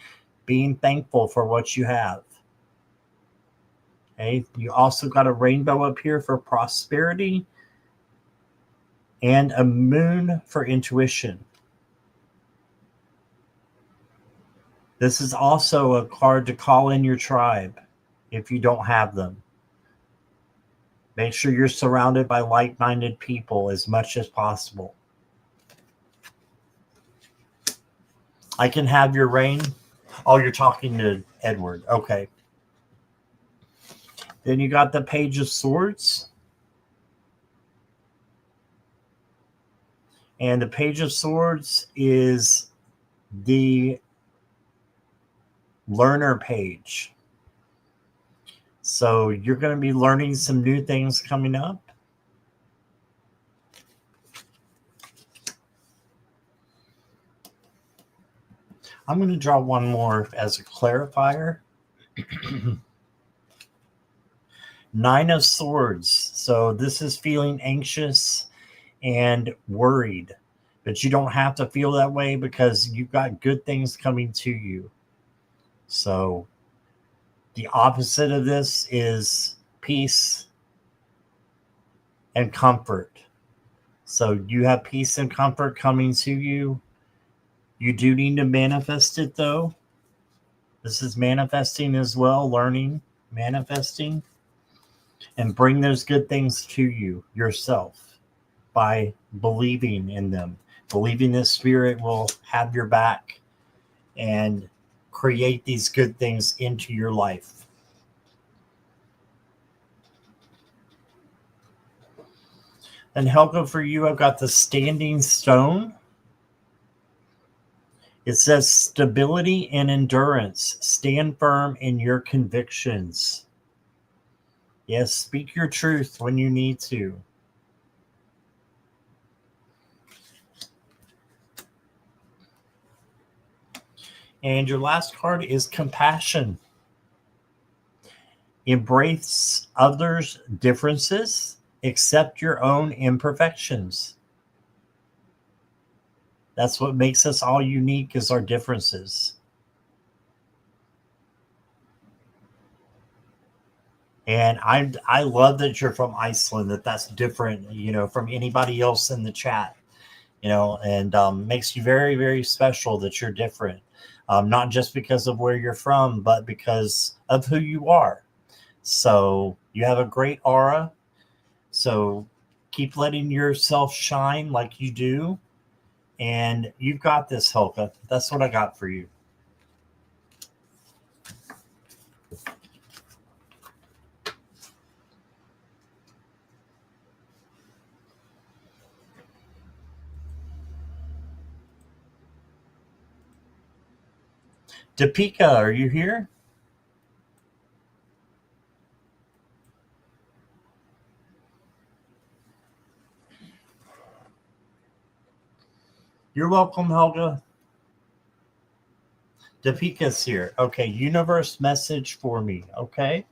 Being thankful for what you have. Okay, you also got a rainbow up here for prosperity and a moon for intuition. This is also a card to call in your tribe if you don't have them. Make sure you're surrounded by like-minded people as much as possible. I can have your rain. Oh, you're talking to Edward. Okay. Then you got the Page of Swords. And the Page of Swords is the learner page. So you're going to be learning some new things coming up. I'm going to draw one more as a clarifier. 9 of Swords. So this is feeling anxious and worried. But you don't have to feel that way because you've got good things coming to you. So the opposite of this is peace and comfort. So you have peace and comfort coming to you. You do need to manifest it, though. This is manifesting as well, learning, manifesting, and bring those good things to you yourself by believing in them. Believing this spirit will have your back and create these good things into your life. And Helga, for you, I've got the Standing Stone. It says stability and endurance. Stand firm in your convictions. Yes, speak your truth when you need to. And your last card is compassion. Embrace others' differences. Accept your own imperfections. That's what makes us all unique, is our differences. And I love that you're from Iceland, that's different, from anybody else in the chat, and makes you very, very special that you're different. Not just because of where you're from, but because of who you are. So you have a great aura. So keep letting yourself shine like you do. And you've got this, Helga. That's what I got for you. Deepika, are you here? You're welcome, Helga. Deepika's here. Okay, universe message for me, okay?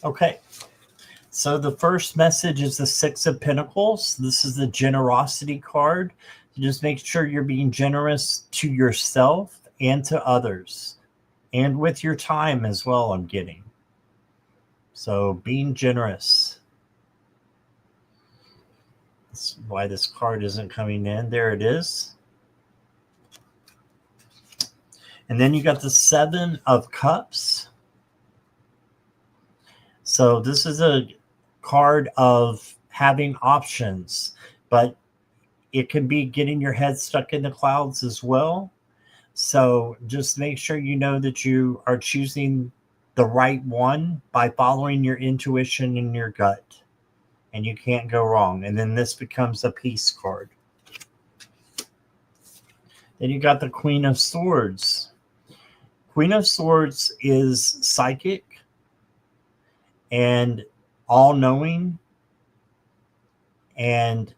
Okay. So the first message is the Six of Pentacles. This is the generosity card. Just make sure you're being generous to yourself and to others, and with your time as well, I'm getting. So being generous. That's why this card isn't coming in. There it is. And then you got the Seven of Cups. So this is a card of having options, but it can be getting your head stuck in the clouds as well. So just make sure you know that you are choosing the right one by following your intuition and your gut, and you can't go wrong. And then this becomes a peace card. Then you got the Queen of Swords. Queen of Swords is psychic and all-knowing and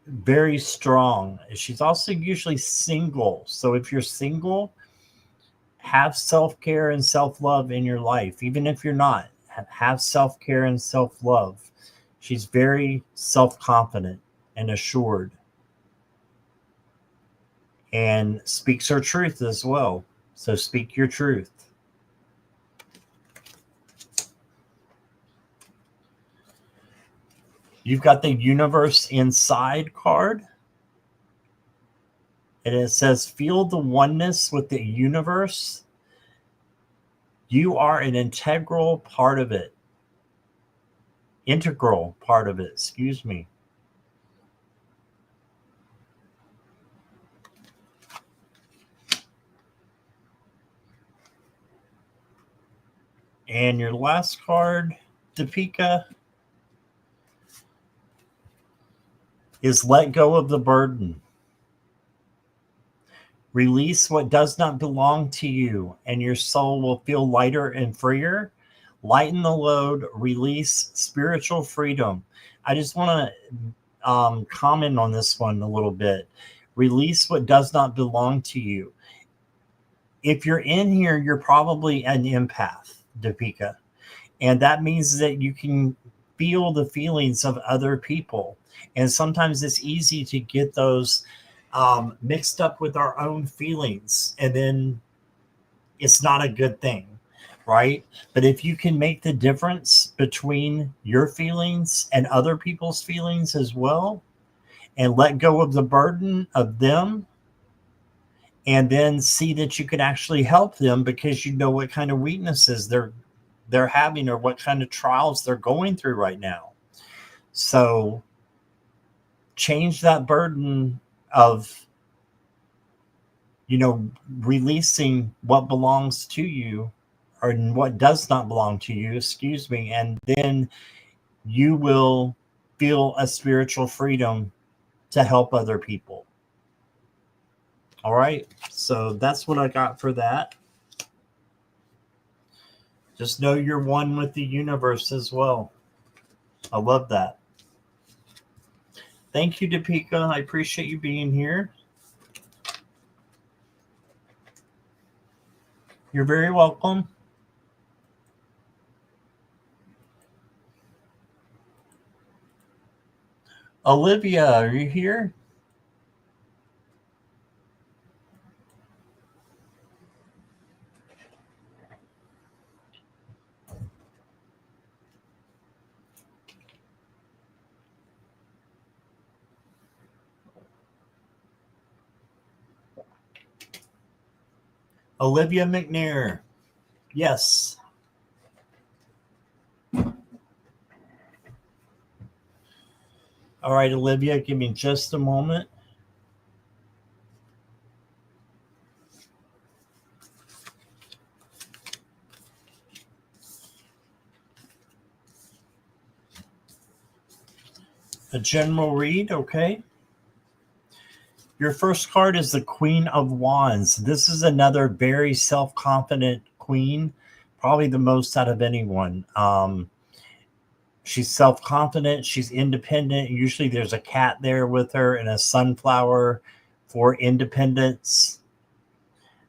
very strong. She's also usually single. So if you're single, have self-care and self-love in your life. Even if you're not, have self-care and self-love. She's very self-confident and assured, and speaks her truth as well. So speak your truth. You've got the Universe Inside card. And it says, feel the oneness with the universe. You are an integral part of it. Integral part of it, excuse me. And your last card, Deepika, is let go of the burden. Release what does not belong to you, and your soul will feel lighter and freer. Lighten the load, release spiritual freedom. I just want to comment on this one a little bit. Release what does not belong to you. If you're in here, you're probably an empath, Deepika. And that means that you can feel the feelings of other people. And sometimes it's easy to get those mixed up with our own feelings. And then it's not a good thing, right? But if you can make the difference between your feelings and other people's feelings as well, and let go of the burden of them, and then see that you can actually help them because you know what kind of weaknesses they're having or what kind of trials they're going through right now. So change that burden of, releasing what belongs to you or what does not belong to you, excuse me, and then you will feel a spiritual freedom to help other people. All right, so that's what I got for that. Just know you're one with the universe as well. I love that. Thank you, Deepika. I appreciate you being here. You're very welcome. Olivia, are you here? Olivia McNair. Yes. All right, Olivia, give me just a moment. A general read, okay. Your first card is the Queen of Wands. This is another very self-confident queen, probably the most out of anyone. She's self-confident. She's independent. Usually there's a cat there with her and a sunflower for independence.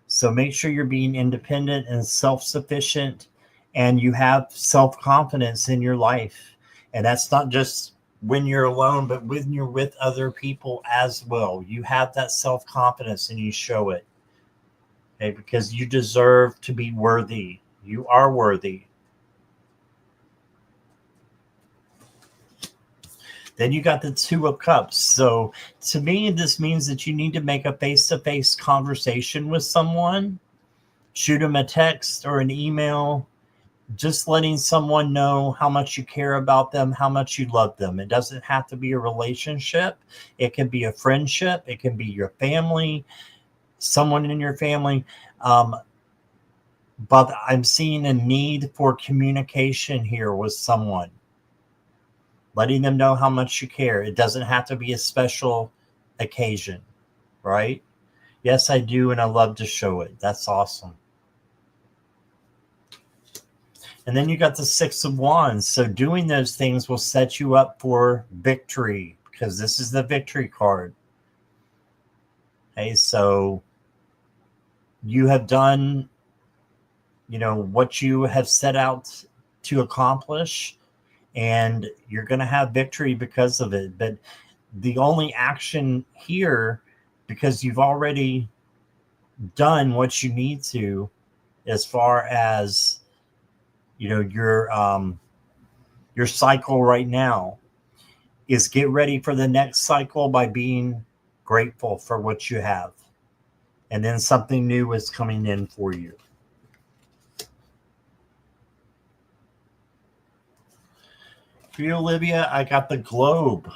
So make sure you're being independent and self-sufficient and you have self-confidence in your life. And that's not just when you're alone, but when you're with other people as well. You have that self-confidence and you show it. Okay, because you deserve to be worthy. You are worthy. Then you got the Two of Cups. So to me, this means that you need to make a face-to-face conversation with someone, shoot them a text or an email, just letting someone know how much you care about them, how much you love them. It doesn't have to be a relationship. It can be a friendship. It can be your family, someone in your family. But I'm seeing a need for communication here with someone, letting them know how much you care. It doesn't have to be a special occasion, right? Yes, I do, and I love to show it. That's awesome. And then you got the Six of Wands. So doing those things will set you up for victory, because this is the victory card. Okay, so you have done, what you have set out to accomplish, and you're going to have victory because of it. But the only action here, because you've already done what you need to, as far as your cycle right now, is get ready for the next cycle by being grateful for what you have, and then something new is coming in for you. For you, Olivia, I got the Globe.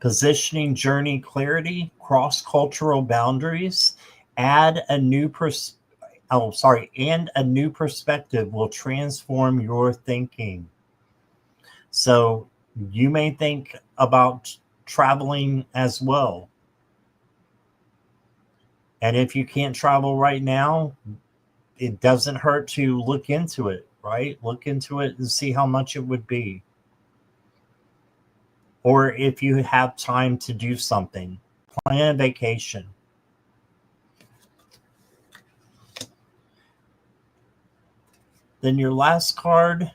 Positioning, journey, clarity, cross-cultural boundaries, and a new perspective will transform your thinking. So you may think about traveling as well. And if you can't travel right now, it doesn't hurt to look into it, right? Look into it and see how much it would be. Or if you have time to do something, plan a vacation. Then your last card,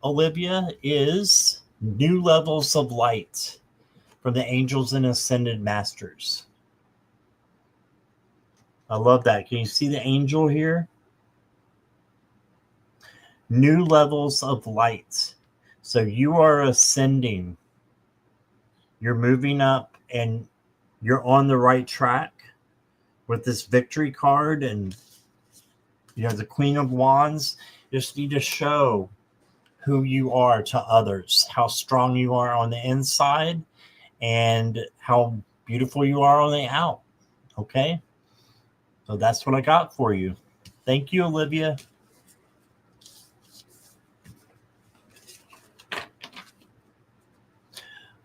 Olivia, is New Levels of Light from the Angels and Ascended Masters. I love that. Can you see the angel here? New levels of light. So you are ascending. You're moving up and you're on the right track with this victory card. And, the Queen of Wands. You just need to show who you are to others, how strong you are on the inside, and how beautiful you are on the out. Okay? So that's what I got for you. Thank you, Olivia.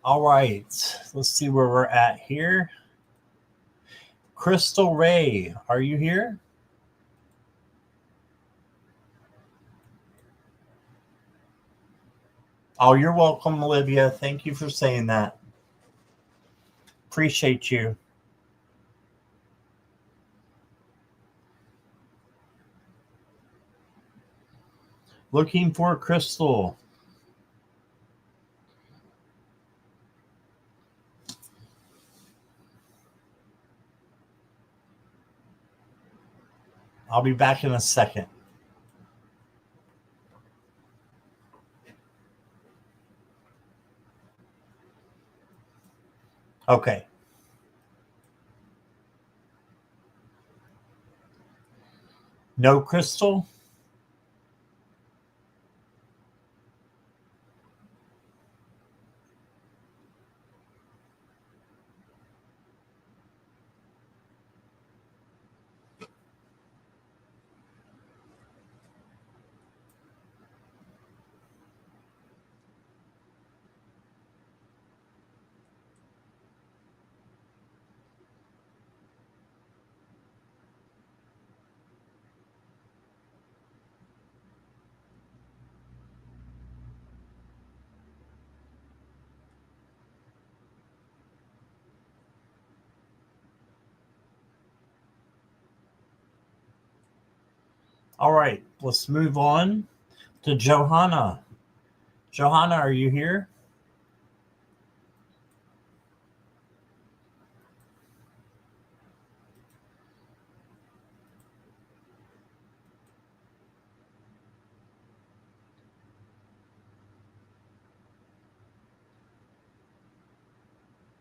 All right. Let's see where we're at here. Crystal Ray, are you here? Oh, you're welcome, Olivia. Thank you for saying that. Appreciate you. Looking for Crystal. I'll be back in a second. Okay. No Crystal? All right, let's move on to Johanna. Johanna, are you here?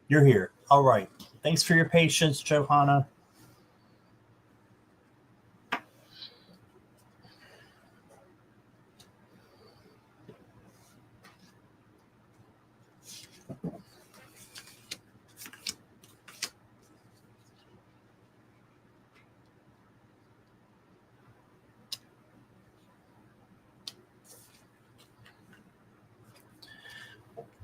You're here. All right. Thanks for your patience, Johanna.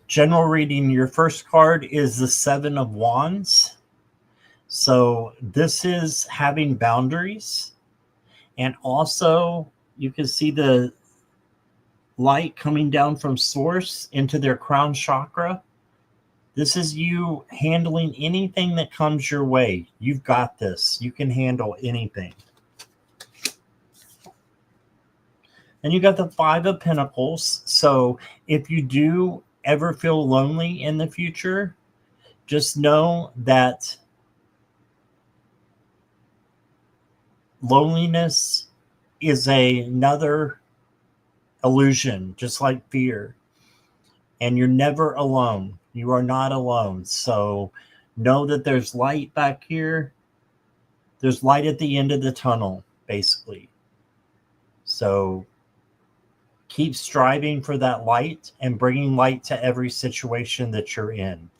General reading, your first card is the Seven of Wands. So this is having boundaries. And also, you can see the light coming down from source into their crown chakra. This is you handling anything that comes your way. You've got this. You can handle anything. And you got the Five of Pentacles. So if you do ever feel lonely in the future, just know that loneliness is another illusion, just like fear. And you're never alone. You are not alone. So know that there's light back here. There's light at the end of the tunnel, basically. So keep striving for that light and bringing light to every situation that you're in.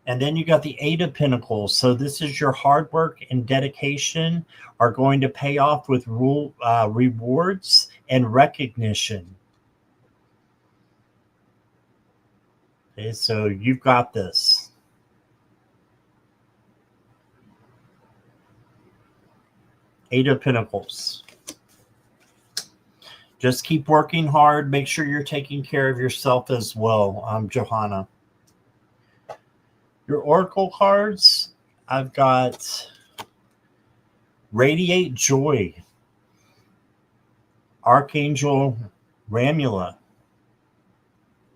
And then you got the Eight of Pentacles. So this is your hard work and dedication are going to pay off with rewards and recognition. Okay, so you've got this. Eight of Pentacles. Just keep working hard. Make sure you're taking care of yourself as well, Johanna. Your oracle cards, I've got Radiate Joy, Archangel Ramula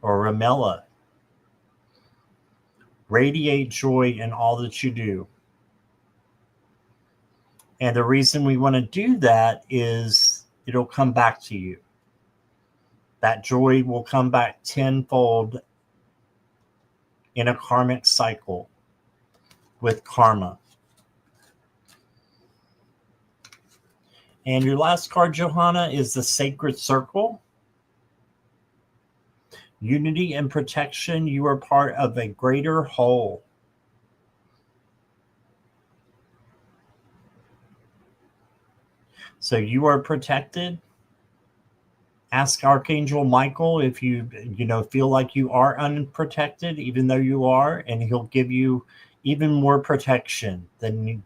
or Ramela. Radiate joy in all that you do. And the reason we want to do that is it'll come back to you. That joy will come back tenfold in a karmic cycle with karma. And your last card, Johanna, is the Sacred Circle. Unity and protection. You are part of a greater whole. So you are protected. Ask Archangel Michael if you feel like you are unprotected, even though you are, and he'll give you even more protection than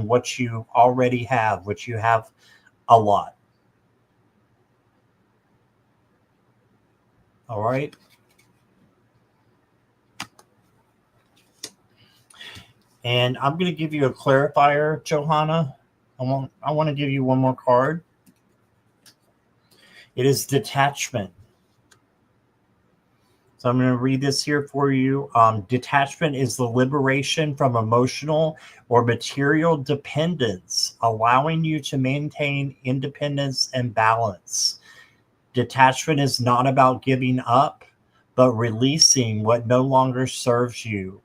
what you already have, which you have a lot. All right. And I'm going to give you a clarifier, Johanna. I want to give you one more card. It is detachment. So I'm going to read this here for you. Detachment is the liberation from emotional or material dependence, allowing you to maintain independence and balance. Detachment is not about giving up, but releasing what no longer serves you,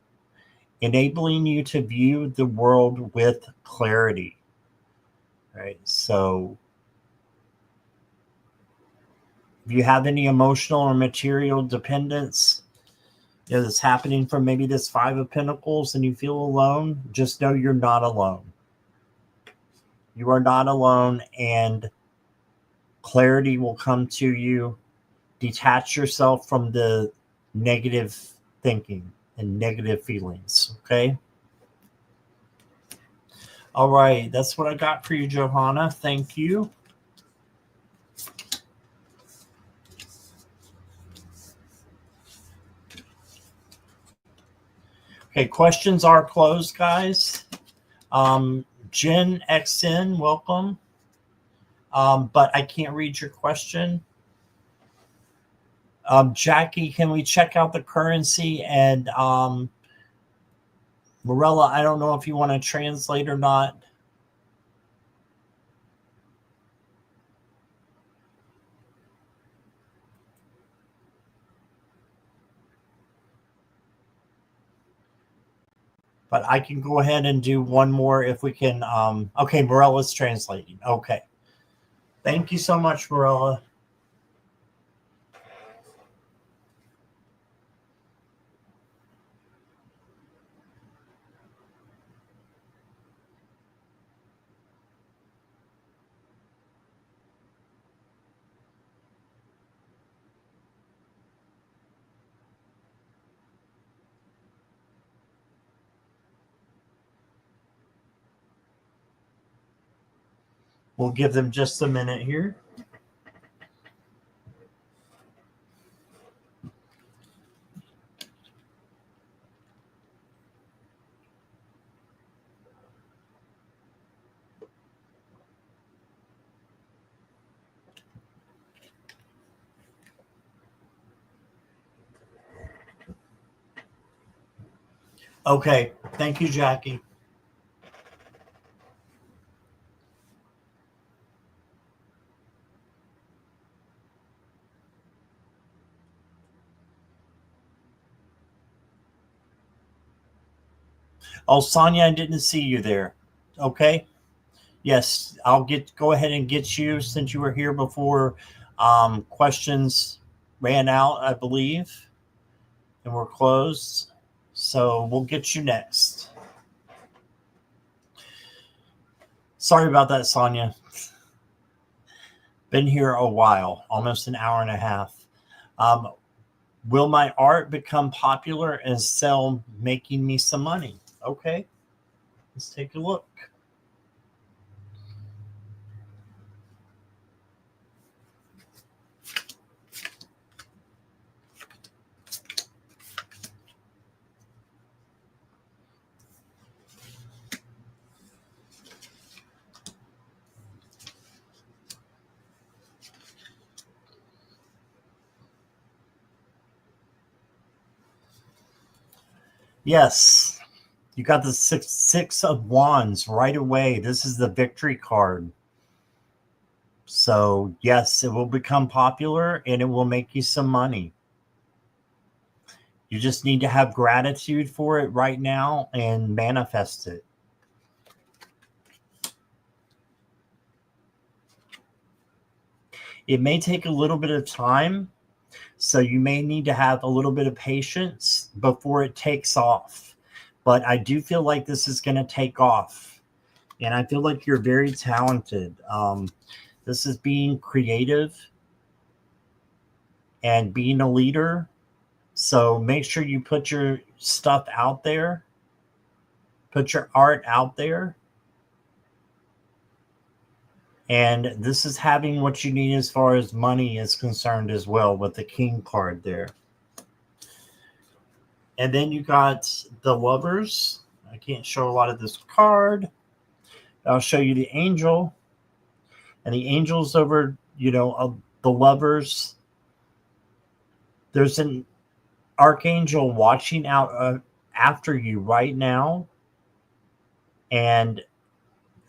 enabling you to view the world with clarity. Right? So if you have any emotional or material dependence that's happening from maybe this Five of Pentacles and you feel alone, just know you're not alone. You are not alone, and clarity will come to you. Detach yourself from the negative thinking and negative feelings, okay? All right, that's what I got for you, Johanna. Thank you. Okay, questions are closed, guys. Jen XN, welcome. But I can't read your question. Jackie, can we check out the currency? And Morella, I don't know if you want to translate or not. But I can go ahead and do one more if we can. Okay, Morella's translating. Okay. Thank you so much, Morella. We'll give them just a minute here. Okay. Thank you, Jackie. Oh, Sonia, I didn't see you there. Okay. Yes, I'll go ahead and get you since you were here before questions ran out, I believe, and we're closed. So we'll get you next. Sorry about that, Sonia. Been here a while, almost an hour and a half. Will my art become popular and sell, making me some money? Okay, let's take a look. Yes, you got the six of wands right away. This is the victory card. So yes, it will become popular and it will make you some money. You just need to have gratitude for it right now and manifest it. It may take a little bit of time, so you may need to have a little bit of patience before it takes off. But I do feel like this is going to take off. And I feel like you're very talented. This is being creative and being a leader. So make sure you put your stuff out there. Put your art out there. And this is having what you need as far as money is concerned as well with the King card there. And then you got the Lovers. I can't show a lot of this card. I'll show you the Angel. And the Angel's over, of the Lovers. There's an Archangel watching out after you right now. And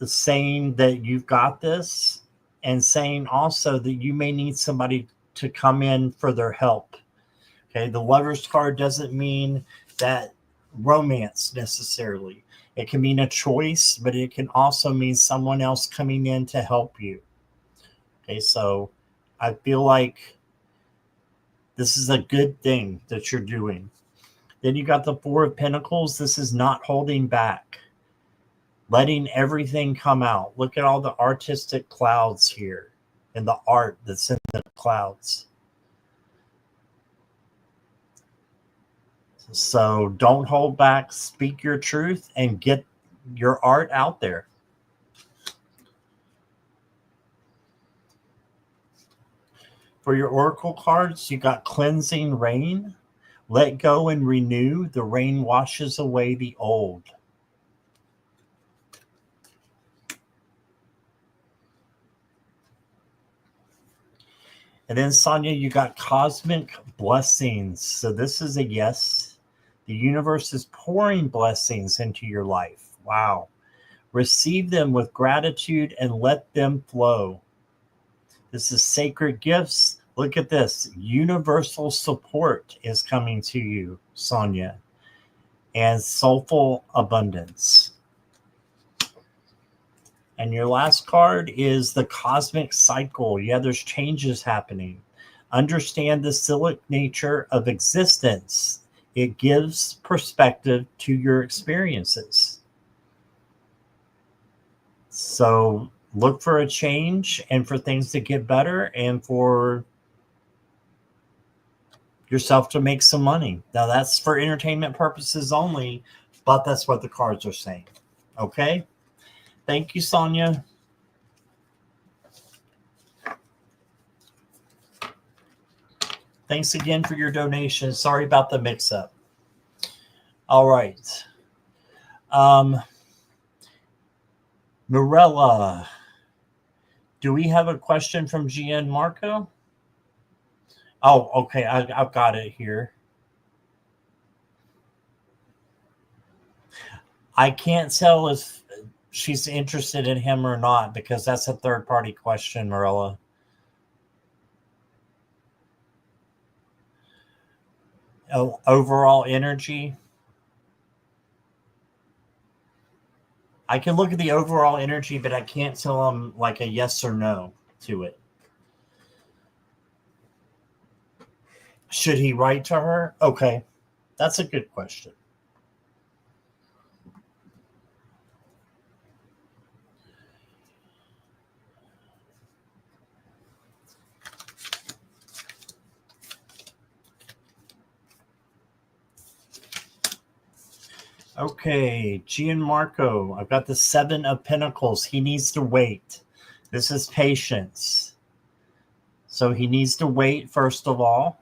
saying that you've got this, and saying also that you may need somebody to come in for their help. Okay, the Lover's card doesn't mean that romance necessarily. It can mean a choice, but it can also mean someone else coming in to help you. Okay, so I feel like this is a good thing that you're doing. Then you got the Four of Pentacles. This is not holding back. Letting everything come out. Look at all the artistic clouds here and the art that's in the clouds. So don't hold back. Speak your truth and get your art out there. For your oracle cards, you got Cleansing Rain. Let go and renew. The rain washes away the old. And then Sonia, you got cosmic blessings. So this is a yes. The universe is pouring blessings into your life. Wow. Receive them with gratitude and let them flow. This is sacred gifts. Look at this. Universal support is coming to you, Sonia, and soulful abundance. And your last card is the cosmic cycle. Yeah, there's changes happening. Understand the cyclic nature of existence. It gives perspective to your experiences. So look for a change and for things to get better and for yourself to make some money. Now, that's for entertainment purposes only, but that's what the cards are saying. Okay? Thank you, Sonia. Thanks again for your donation. Sorry about the mix-up. All right. Mirella, do we have a question from Gianmarco? Oh, okay. I've got it here. I can't tell if she's interested in him or not because that's a third-party question, Mirella. Oh, overall energy. I can look at the overall energy, but I can't tell him like a yes or no to it. Should he write to her? Okay, that's a good question. Okay, Gianmarco, I've got the 7 of Pentacles. He needs to wait. This is patience. So he needs to wait, first of all.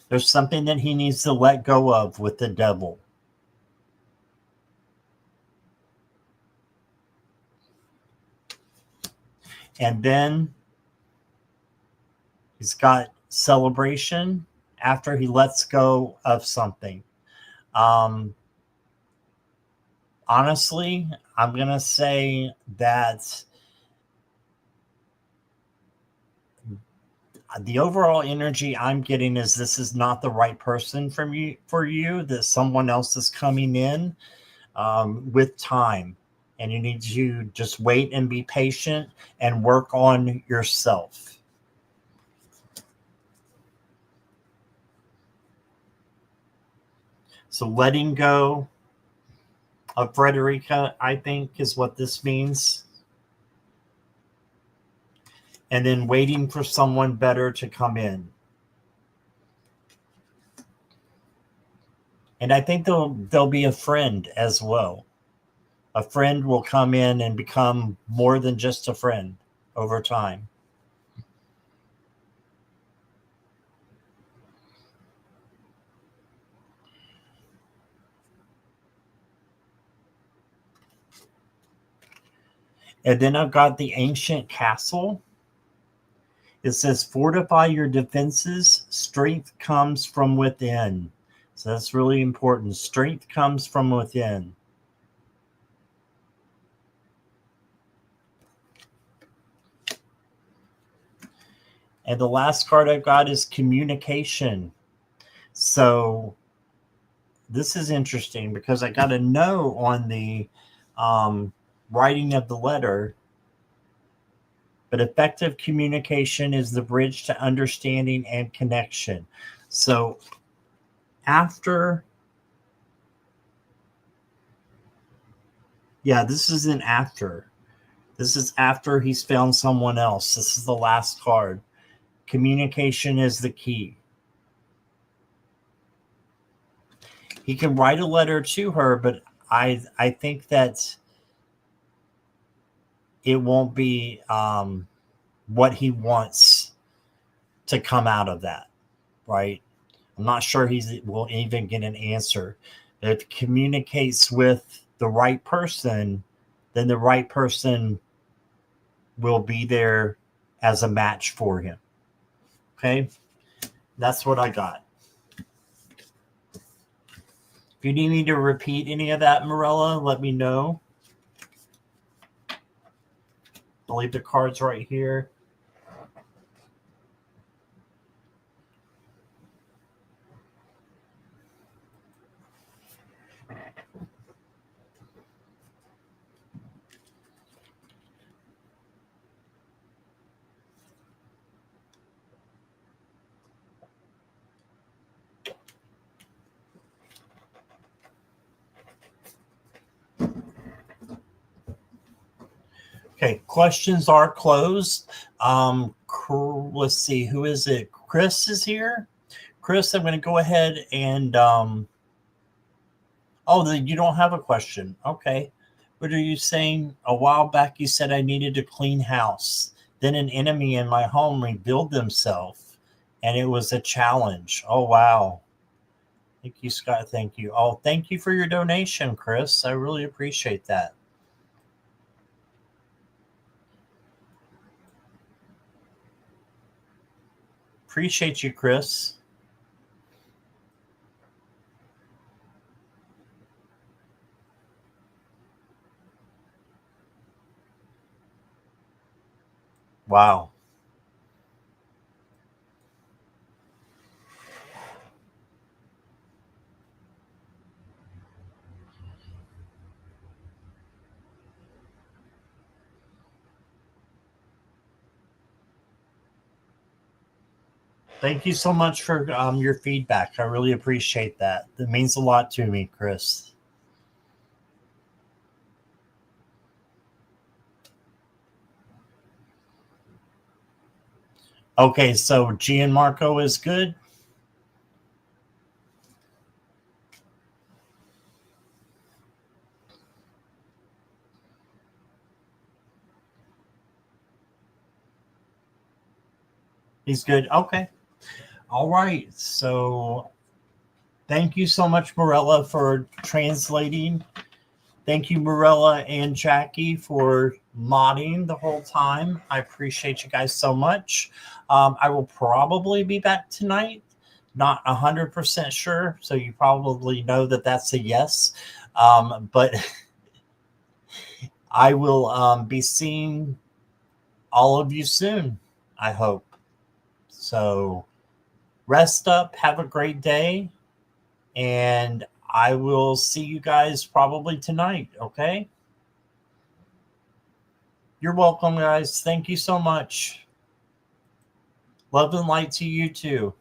There's something that he needs to let go of with the Devil. And then he's got celebration after he lets go of something. Honestly, I'm going to say that the overall energy I'm getting is this is not the right person for you, that someone else is coming in with time. And you need to just wait and be patient and work on yourself. So letting go of Frederica, I think, is what this means. And then waiting for someone better to come in. And I think there'll be a friend as well. A friend will come in and become more than just a friend over time. And then I've got the ancient castle. It says, fortify your defenses. Strength comes from within. So that's really important. Strength comes from within. And the last card I've got is communication. So this is interesting because I got a no on the writing of the letter. But effective communication is the bridge to understanding and connection. So after, yeah, this is an after. This is after he's found someone else. This is the last card. Communication is the key. He can write a letter to her, but I think that it won't be what he wants to come out of that, right? I'm not sure will even get an answer. But if he communicates with the right person, then the right person will be there as a match for him. Okay, that's what I got. If you need me to repeat any of that, Morella, let me know. I'll leave the cards right here. Okay, questions are closed. Let's see, who is it? Chris is here. Chris, I'm going to go ahead and you don't have a question. Okay. What are you saying? A while back you said I needed to clean house. Then an enemy in my home revealed themselves, and it was a challenge. Oh wow. Thank you, Scott. Thank you. Oh, thank you for your donation, Chris. I really appreciate that. Appreciate you, Chris. Wow. Thank you so much for your feedback. I really appreciate that. That means a lot to me, Chris. Okay, so Gianmarco is good. He's good. Okay. All right. So thank you so much, Morella, for translating. Thank you, Morella and Jackie, for modding the whole time. I appreciate you guys so much. I will probably be back tonight. Not 100% sure. So you probably know that that's a yes. But I will be seeing all of you soon, I hope. So rest up. Have a great day. And I will see you guys probably tonight. Okay. You're welcome, guys. Thank you so much. Love and light to you too.